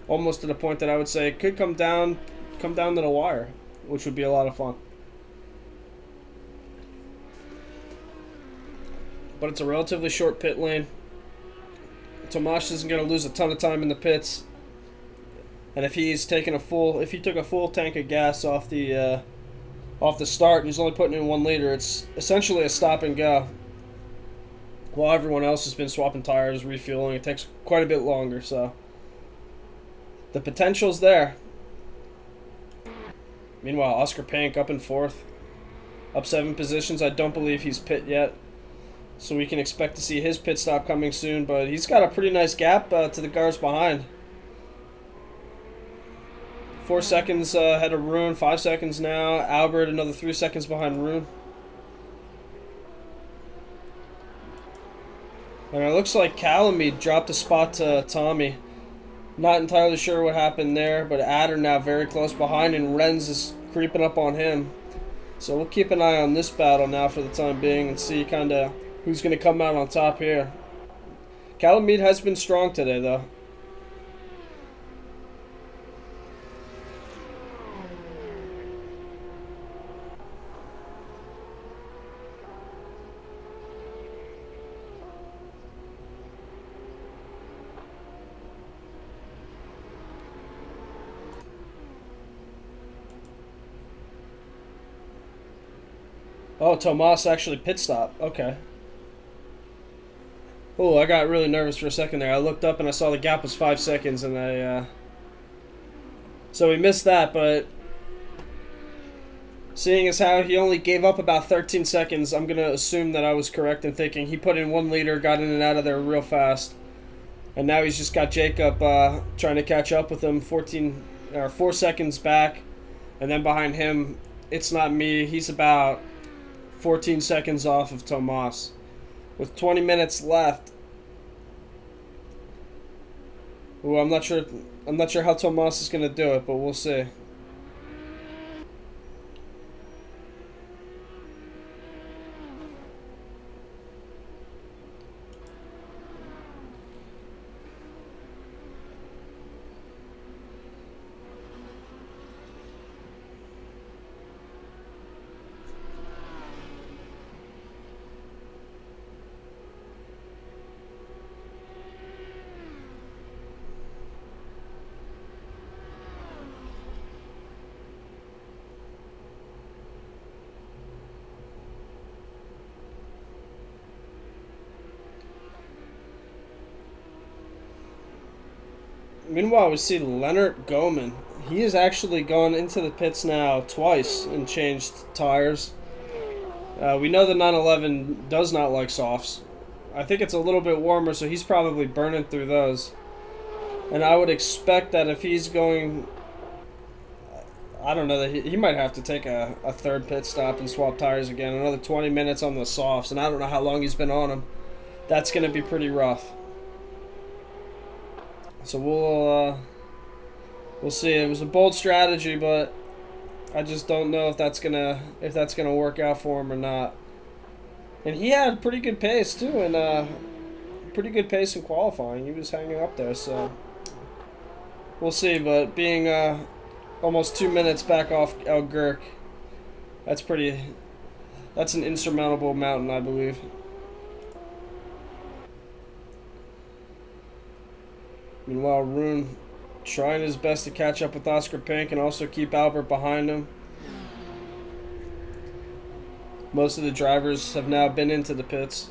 Almost to the point that I would say it could come down to the wire, which would be a lot of fun. But it's a relatively short pit lane. Tomas isn't going to lose a ton of time in the pits. And if he took a full tank of gas off the start and he's only putting in 1 liter, it's essentially a stop and go. While everyone else has been swapping tires, refueling, it takes quite a bit longer, so the potential's there. Meanwhile, Oscar Pank up in 4th, up 7 positions. I don't believe he's pit yet, so we can expect to see his pit stop coming soon, but he's got a pretty nice gap to the cars behind. 4 seconds ahead of Rune, 5 seconds now. Albert another 3 seconds behind Rune. And it looks like Calamite dropped a spot to Tommy. Not entirely sure what happened there, but Adder now very close behind, and Renz is creeping up on him. So we'll keep an eye on this battle now for the time being and see kind of who's going to come out on top here. Calamite has been strong today, though. Oh, Tomas actually pit stop. Okay. Oh, I got really nervous for a second there. I looked up and I saw the gap was 5 seconds, and so we missed that, but seeing as how he only gave up about 13 seconds, I'm going to assume that I was correct in thinking he put in 1 liter, got in and out of there real fast. And now he's just got Jacob trying to catch up with him, 4 seconds back. And then behind him, it's not me. He's about 14 seconds off of Tomas. With 20 minutes left. Ooh, I'm not sure how Tomas is going to do it, but we'll see. Meanwhile, we see Leonard Goman. He has actually gone into the pits now twice and changed tires. We know the 911 does not like softs. I think it's a little bit warmer, so he's probably burning through those. And I would expect that if he's going... I don't know, that he might have to take a third pit stop and swap tires again. Another 20 minutes on the softs, and I don't know how long he's been on them. That's going to be pretty rough. So we'll see. It was a bold strategy, but I just don't know if that's gonna work out for him or not. And he had pretty good pace too, and pretty good pace in qualifying. He was hanging up there, so we'll see. But being almost 2 minutes back off El Gurk, that's an insurmountable mountain, I believe. Meanwhile, Rune trying his best to catch up with Oscar Pink and also keep Albert behind him. Most of the drivers have now been into the pits.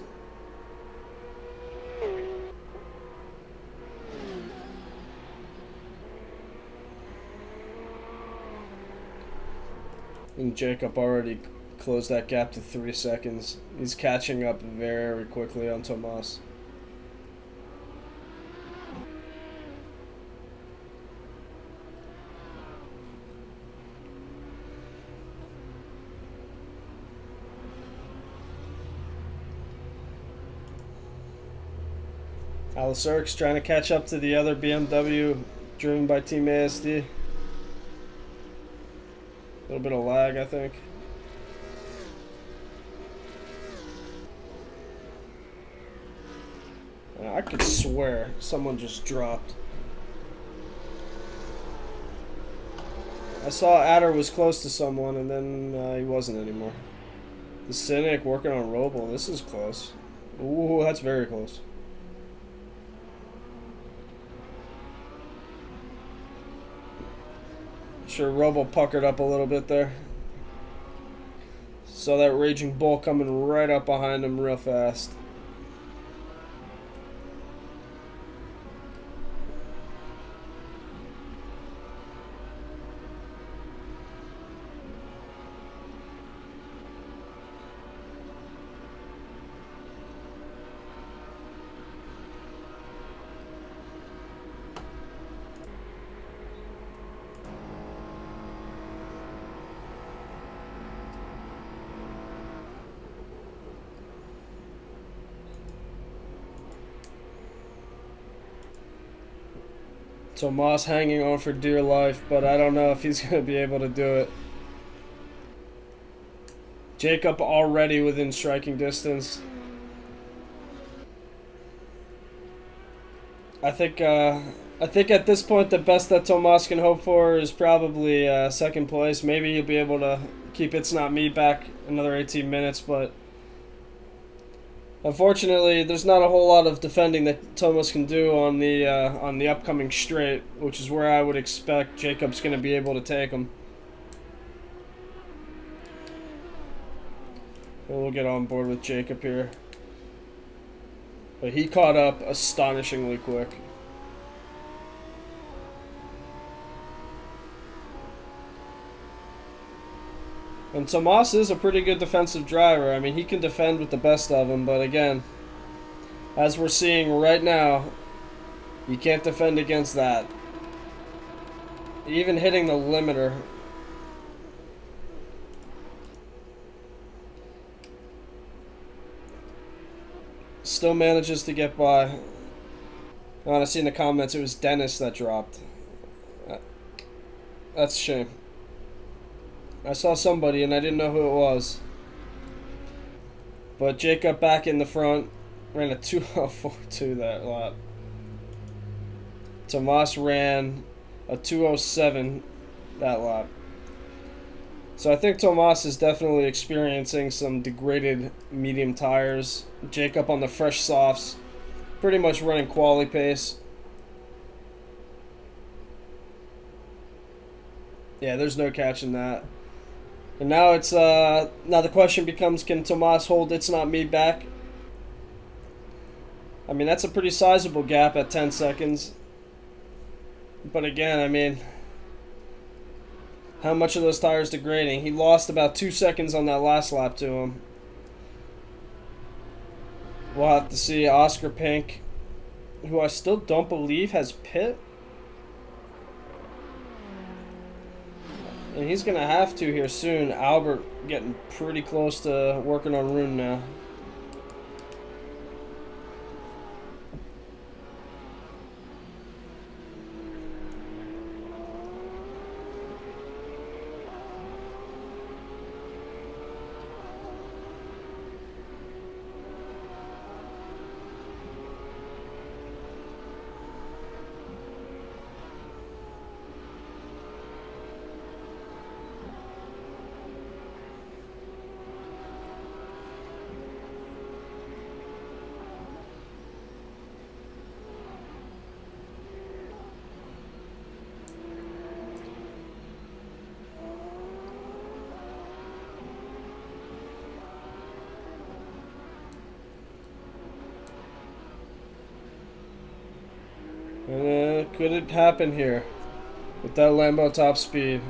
And Jacob already closed that gap to 3 seconds. He's catching up very quickly on Tomas. Alice Erk's trying to catch up to the other BMW driven by Team ASD. A little bit of lag, I think. And I could swear someone just dropped. I saw Adder was close to someone and then he wasn't anymore. The Cynic working on Roble. This is close. Ooh, that's very close. Sure, Robo puckered up a little bit there. Saw that Raging Bull coming right up behind him real fast. Tomas hanging on for dear life, but I don't know if he's going to be able to do it. Jacob already within striking distance. I think at this point the best that Tomas can hope for is probably second place. Maybe he'll be able to keep It's Not Me back another 18 minutes, but unfortunately, there's not a whole lot of defending that Thomas can do on the upcoming straight, which is where I would expect Jacob's going to be able to take him. We'll get on board with Jacob here. But he caught up astonishingly quick. And Tomas is a pretty good defensive driver. I mean, he can defend with the best of them, but again, as we're seeing right now, You can't defend against that. Even hitting the limiter. Still manages to get by. Oh, I see in the comments it was Dennis that dropped. That's a shame. I saw somebody and I didn't know who it was. But Jacob back in the front. Ran a 2:04.2 that lap. Tomas ran a 2:07 that lap. So I think Tomas is definitely experiencing some degraded medium tires. Jacob on the fresh softs. Pretty much running quali pace. Yeah, there's no catching that. And now it's now the question becomes, can Tomas hold It's Not Me back? I mean, that's a pretty sizable gap at 10 seconds. But again, I mean, how much are those tires degrading? He lost about 2 seconds on that last lap to him. We'll have to see. Oscar Pink, who I still don't believe has pit. And he's going to have to here soon. Albert getting pretty close to working on Rune now. Could it happen here with that Lambo top speed?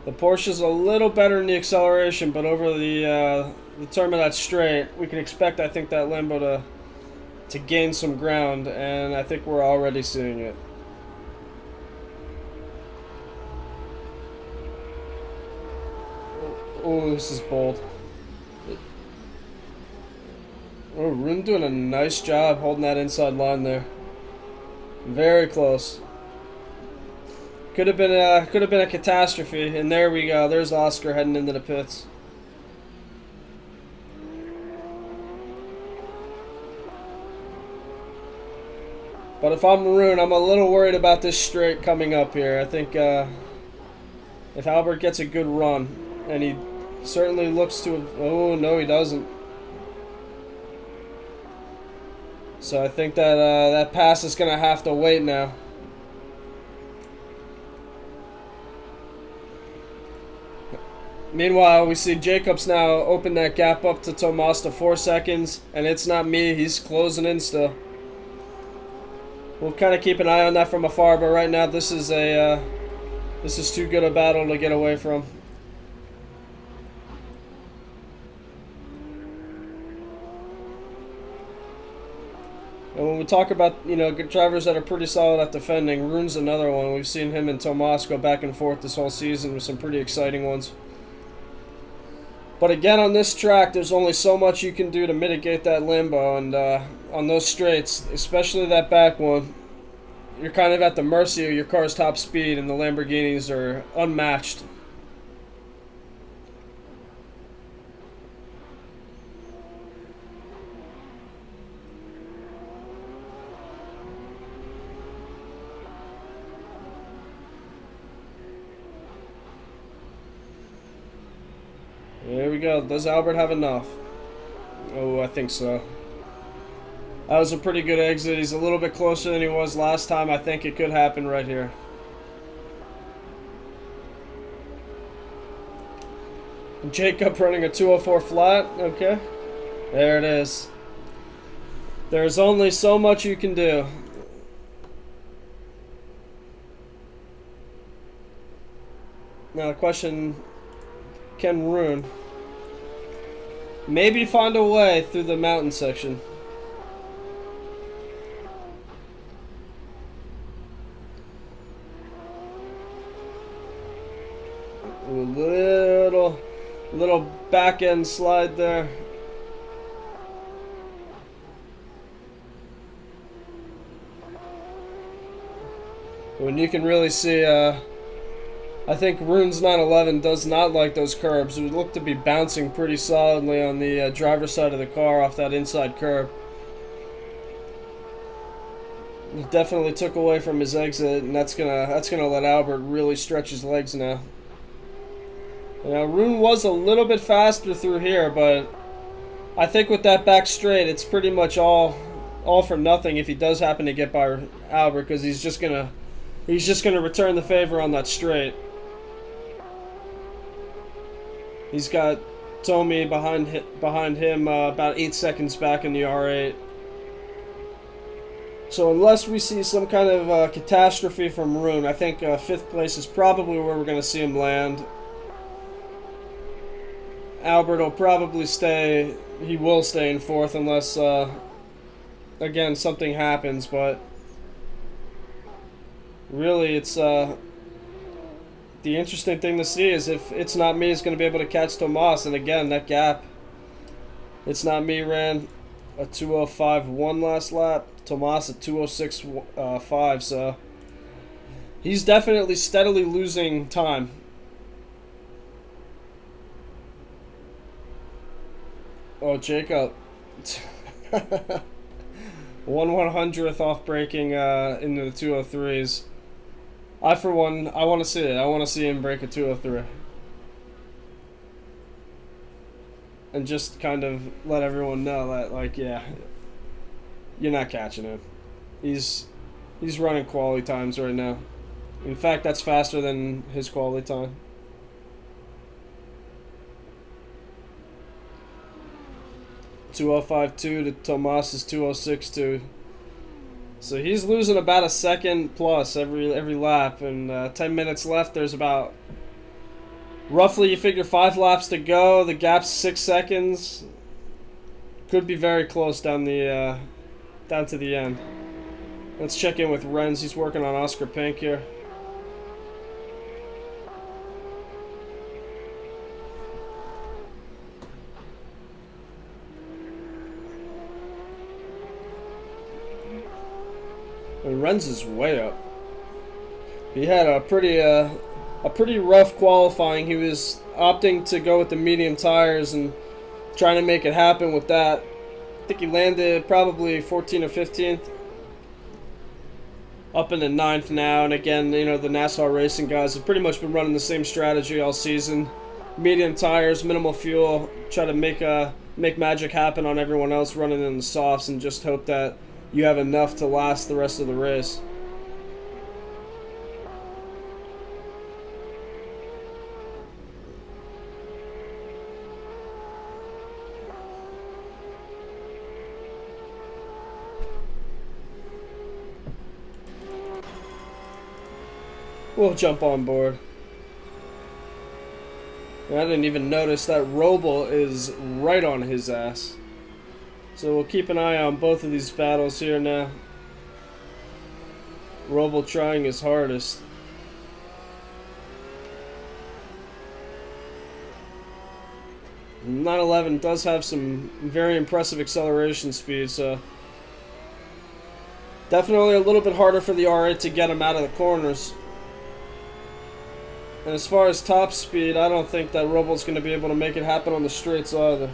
The Porsche's a little better in the acceleration, but over the term of that straight, we can expect, I think, that Lambo to gain some ground, and I think we're already seeing it. Oh, this is bold. Oh, Rune doing a nice job holding that inside line there. Very close. Could have been a catastrophe, and there we go. There's Oscar heading into the pits. But if I'm Rune, I'm a little worried about this straight coming up here. I think if Albert gets a good run, and he certainly looks to have, oh no, he doesn't. So I think that that pass is going to have to wait now. Meanwhile, we see Jacobs now open that gap up to Tomas to 4 seconds, and It's Not Me. He's closing in still. We'll kind of keep an eye on that from afar, but right now this is too good a battle to get away from. And when we talk about, you know, good drivers that are pretty solid at defending, Rune's another one. We've seen him and Tomas go back and forth this whole season with some pretty exciting ones. But again, on this track, there's only so much you can do to mitigate that Lambo, and on those straights, especially that back one, you're kind of at the mercy of your car's top speed, and the Lamborghinis are unmatched. There we go. Does Albert have enough? Oh, I think so. That was a pretty good exit. He's a little bit closer than he was last time. I think it could happen right here. Jacob running a 204 flat. Okay. There it is. There's only so much you can do. Now the question, can Rune maybe find a way through the mountain section? Ooh, little back end slide there. When you can really see, I think Rune's 911 does not like those curbs. It would look to be bouncing pretty solidly on the driver's side of the car off that inside curb. It definitely took away from his exit, and that's gonna let Albert really stretch his legs now. Now Rune was a little bit faster through here, but I think with that back straight, it's pretty much all for nothing if he does happen to get by Albert, because he's just gonna return the favor on that straight. He's got Tommy behind him about 8 seconds back in the R8. So unless we see some kind of catastrophe from Rune, I think 5th place is probably where we're going to see him land. Albert will probably stay. He will stay in 4th unless, again, something happens. But really, it's the interesting thing to see is if It's Not Me is going to be able to catch Tomas. And again, that gap. It's Not Me ran a 2:05.1 last lap. Tomas at 2:06.5. So he's definitely steadily losing time. Oh, Jacob. 1/100th off braking into the 203s. For one, I want to see it. I want to see him break a 203. And just kind of let everyone know that, like, yeah, you're not catching him. He's running quality times right now. In fact, that's faster than his quality time. .205.2 to Tomas's 2:06.2. So he's losing about a second plus every lap, and 10 minutes left. There's about, roughly, you figure 5 laps to go. The gap's 6 seconds. Could be very close down to the end. Let's check in with Renz. He's working on Oscar Pink here. And Renz is way up. He had a pretty rough qualifying. He was opting to go with the medium tires and trying to make it happen with that. I think he landed probably 14th or 15th. Up in the 9th now, and again, you know, the NASCAR racing guys have pretty much been running the same strategy all season. Medium tires, minimal fuel, try to make magic happen on everyone else running in the softs, and just hope that you have enough to last the rest of the race. We'll jump on board. And I didn't even notice that Roble is right on his ass. So we'll keep an eye on both of these battles here now. Roble trying his hardest. .911 does have some very impressive acceleration speed, so definitely a little bit harder for the R8 to get him out of the corners. And as far as top speed, I don't think that Roble's going to be able to make it happen on the straights either.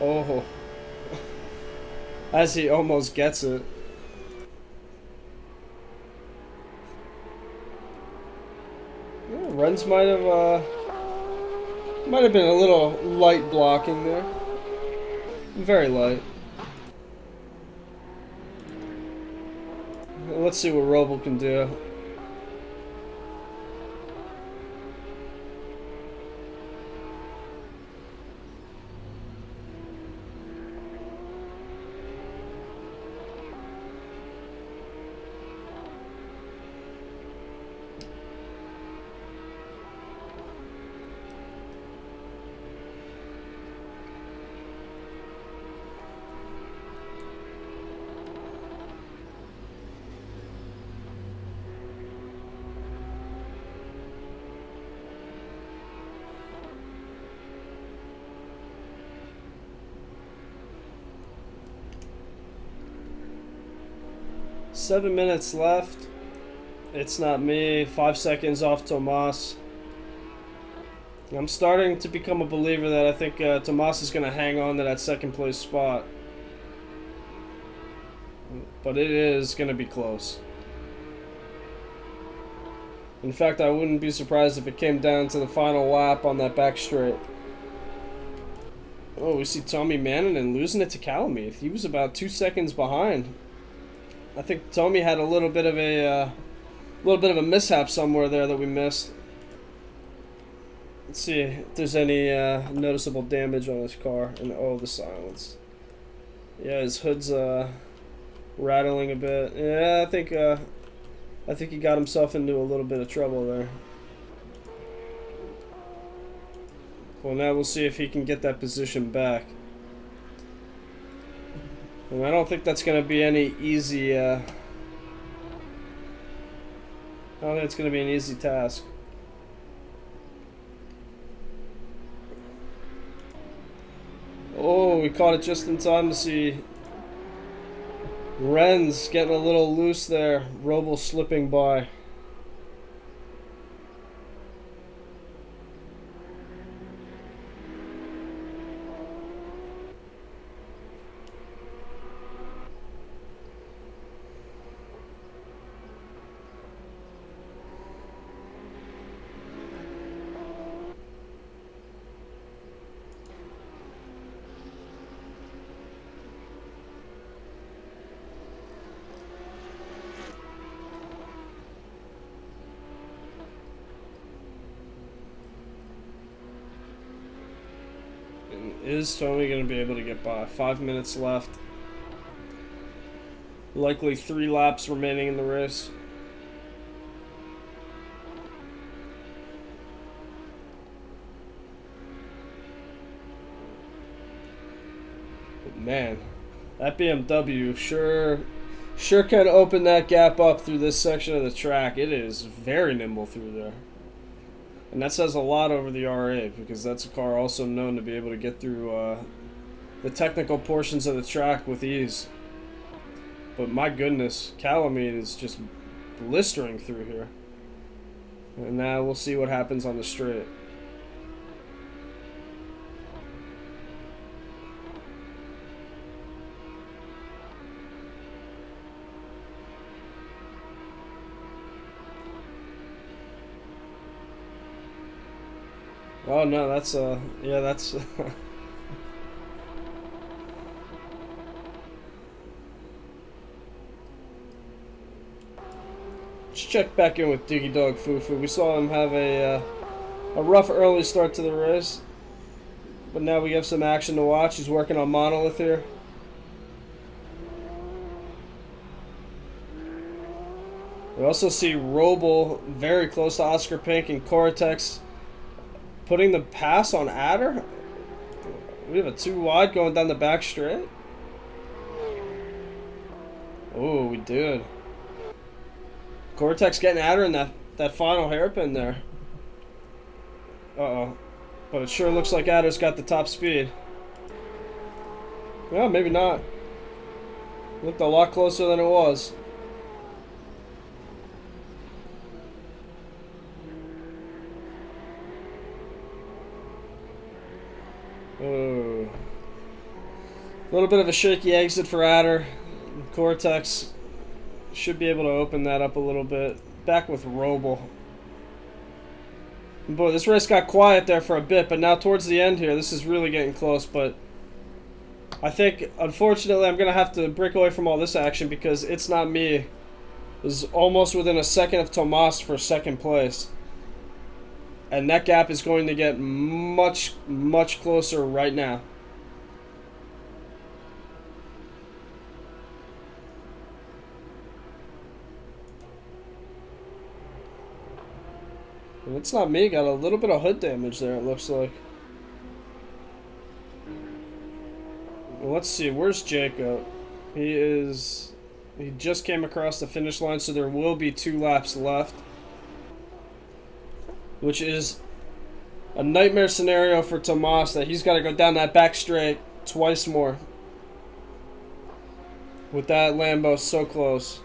Oh, as he almost gets it. Yeah, Renz might have been a little light blocking there. Very light. Let's see what Roble can do. 7 minutes left. It's not me. 5 seconds off Tomas. I'm starting to become a believer that I think Tomas is going to hang on to that second place spot. But it is going to be close. In fact, I wouldn't be surprised if it came down to the final lap on that back straight. Oh, we see Tommy Manningen losing it to Calamith. He was about 2 seconds behind. I think Tommy had a little bit of a mishap somewhere there that we missed. Let's see if there's any noticeable damage on his car. And oh, the silence. Yeah, his hood's rattling a bit. Yeah, I think he got himself into a little bit of trouble there. Well, now we'll see if he can get that position back. And I don't think that's going to be any easy. I don't think it's going to be an easy task. Oh, we caught it just in time to see Renz getting a little loose there. Roble slipping by. Is Tony going to be able to get by? 5 minutes left. Likely 3 laps remaining in the race. But man, that BMW sure can open that gap up through this section of the track. It is very nimble through there. And that says a lot over the RA, because that's a car also known to be able to get through the technical portions of the track with ease. But my goodness, Calamine is just blistering through here. And now we'll see what happens on the straight. Oh no, that's yeah, that's Let's check back in with Diggy Dog Fufu. We saw him have a rough early start to the race, but now we have some action to watch. He's working on Monolith here. We also see Roble very close to Oscar Pink and Cortex putting the pass on Adder. We have a 2 wide going down the back straight. Oh, we did. Cortex getting Adder in that final hairpin there. Uh-oh. But it sure looks like Adder's got the top speed. Well, maybe not. Looked a lot closer than it was. Oh. A little bit of a shaky exit for Adder. Cortex should be able to open that up a little bit. Back with Roble. Boy, this race got quiet there for a bit, but now towards the end here, this is really getting close. But I think, unfortunately, I'm going to have to break away from all this action because It's Not Me is almost within a second of Tomas for second place. And that gap is going to get much, much closer right now. And It's Not Me got a little bit of hood damage there, it looks like. Well, let's see, where's Jacob? He just came across the finish line, so there will be 2 laps left. Which is a nightmare scenario for Tomas, that he's got to go down that back straight twice more. With that Lambo so close.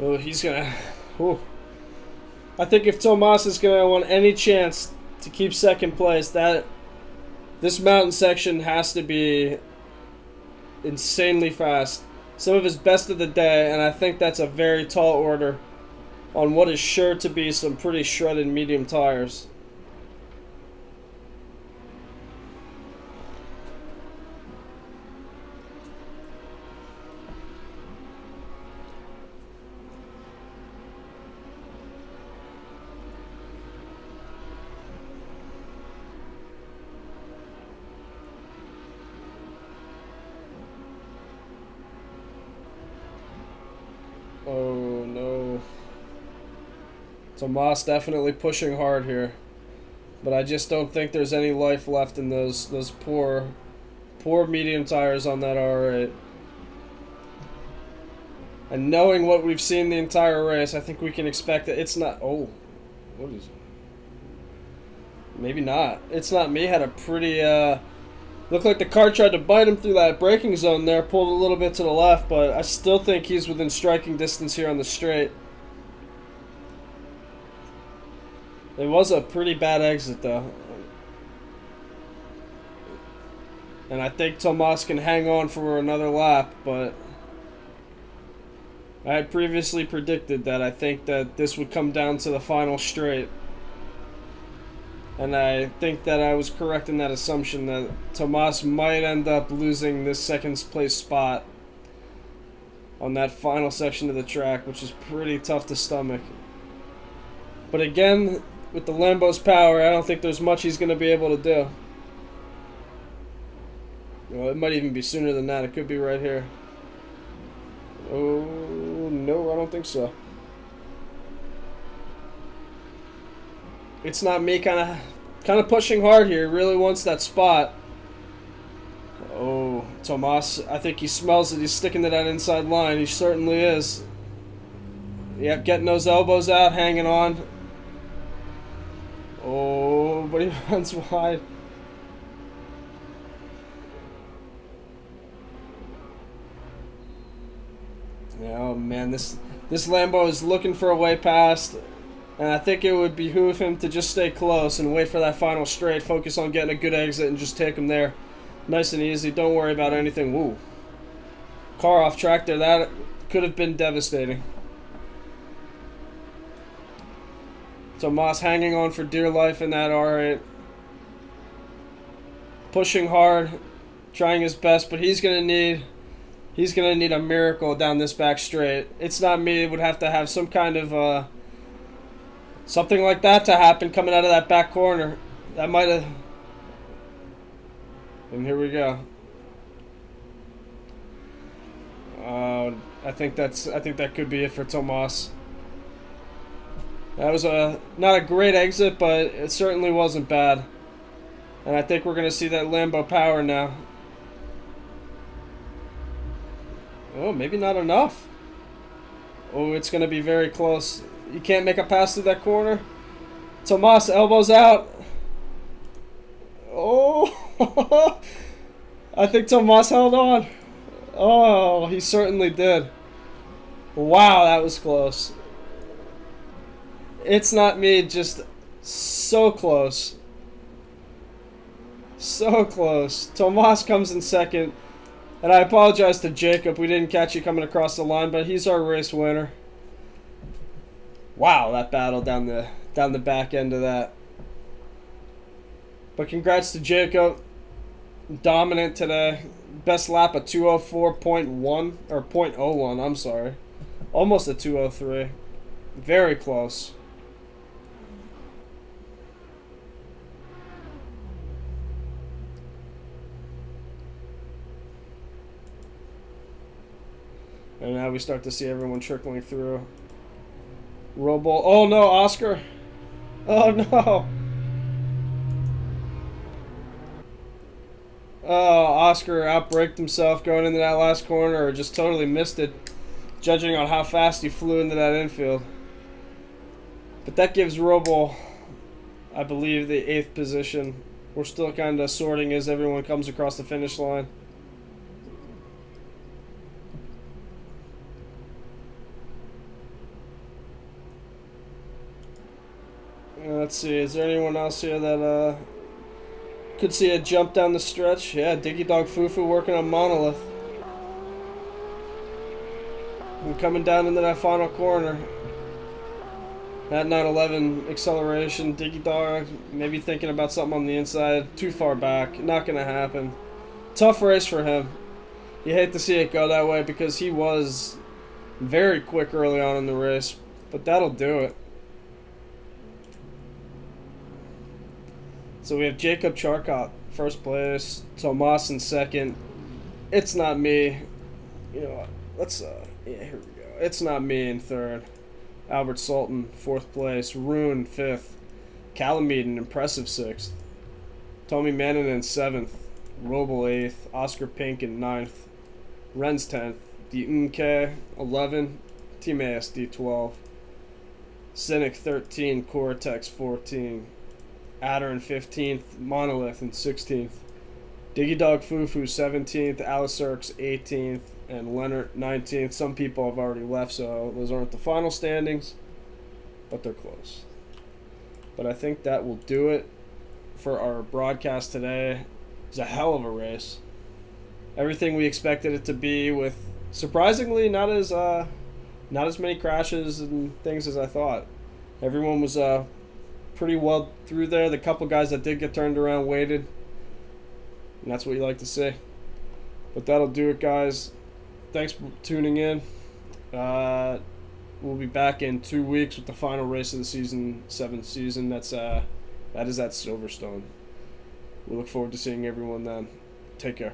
Oh, he's gonna. Oh. I think if Tomas is gonna want any chance to keep second place, that this mountain section has to be insanely fast. Some of his best of the day, and I think that's a very tall order on what is sure to be some pretty shredded medium tires. Oh no. Tomas definitely pushing hard here. But I just don't think there's any life left in those poor medium tires on that R8. And knowing what we've seen the entire race, I think we can expect that it's not... Oh. What is it? Maybe not. It's not me. Had a pretty... Looked like the car tried to bite him through that braking zone there. Pulled a little bit to the left, but I still think he's within striking distance here on the straight. It was a pretty bad exit, though. And I think Tomas can hang on for another lap, but... I had previously predicted that I think that this would come down to the final straight. And I think that I was correct in that assumption that Tomas might end up losing this second place spot on that final section of the track, which is pretty tough to stomach. But again, with the Lambo's power, I don't think there's much he's going to be able to do. Well, it might even be sooner than that. It could be right here. Oh, no, I don't think so. It's not me kind of pushing hard here. He really wants that spot. Oh, Tomas, I think he smells it. He's sticking to that inside line. He certainly is. Yep, getting those elbows out, hanging on. Oh, but he runs wide. Oh man, this Lambo is looking for a way past, and I think it would behoove him to just stay close and wait for that final straight, focus on getting a good exit and just take him there. Nice and easy, don't worry about anything. Woo. Car off track there, that could have been devastating. Tomas hanging on for dear life in that R8. Pushing hard, trying his best, but he's gonna need a miracle down this back straight. It's not me. It would have to have some kind of something like that to happen coming out of that back corner. That might have. And here we go. I think that could be it for Tomas. That was not a great exit, but it certainly wasn't bad. And I think we're going to see that Lambo power now. Oh, maybe not enough. Oh, it's going to be very close. You can't make a pass through that corner. Tomas, elbows out. Oh, I think Tomas held on. Oh, he certainly did. Wow, that was close. It's not me, just so close. So close. Tomas comes in second. And I apologize to Jacob. We didn't catch you coming across the line, but he's our race winner. Wow, that battle down the back end of that. But congrats to Jacob. Dominant today. Best lap of 204.1 or .01, I'm sorry. Almost a 203. Very close. And now we start to see everyone trickling through. Robo. Oh no, Oscar. Oh no. Oh, Oscar outbraked himself going into that last corner, or just totally missed it, judging on how fast he flew into that infield. But that gives Robo, I believe, the 8th position. We're still kind of sorting as everyone comes across the finish line. Let's see, is there anyone else here that could see a jump down the stretch? Yeah, Diggy Dog Fufu working on Monolith. And coming down into that final corner. That 911 acceleration, Diggy Dog maybe thinking about something on the inside. Too far back, not going to happen. Tough race for him. You hate to see it go that way because he was very quick early on in the race. But that'll do it. So we have Jacob Charcot, first place. Tomas in second. It's not me. You know what? Let's, yeah, here we go. It's not me in third. Albert Sultan, fourth place. Rune, fifth. Calamede, an impressive sixth. Tommy Mannon in seventh. Roble, eighth. Oscar Pink in ninth. Ren's 10th. DMK, 11. Team ASD, 12. Cynic, 13. Cortex, 14. Adder in 15th. Monolith in 16th. Diggy Dog Fufu, 17th. Alicerx, 18th. And Leonard, 19th. Some people have already left, so those aren't the final standings, but they're close. But I think that will do it for our broadcast today. It was a hell of a race. Everything we expected it to be, with surprisingly not as many crashes and things as I thought. Everyone was pretty well through there. The couple guys that did get turned around waited, and that's what you like to see. But that'll do it, guys. Thanks for tuning in. We'll be back in 2 weeks with the final race of the season, 7th season. That is at Silverstone. We look forward to seeing everyone then. Take care.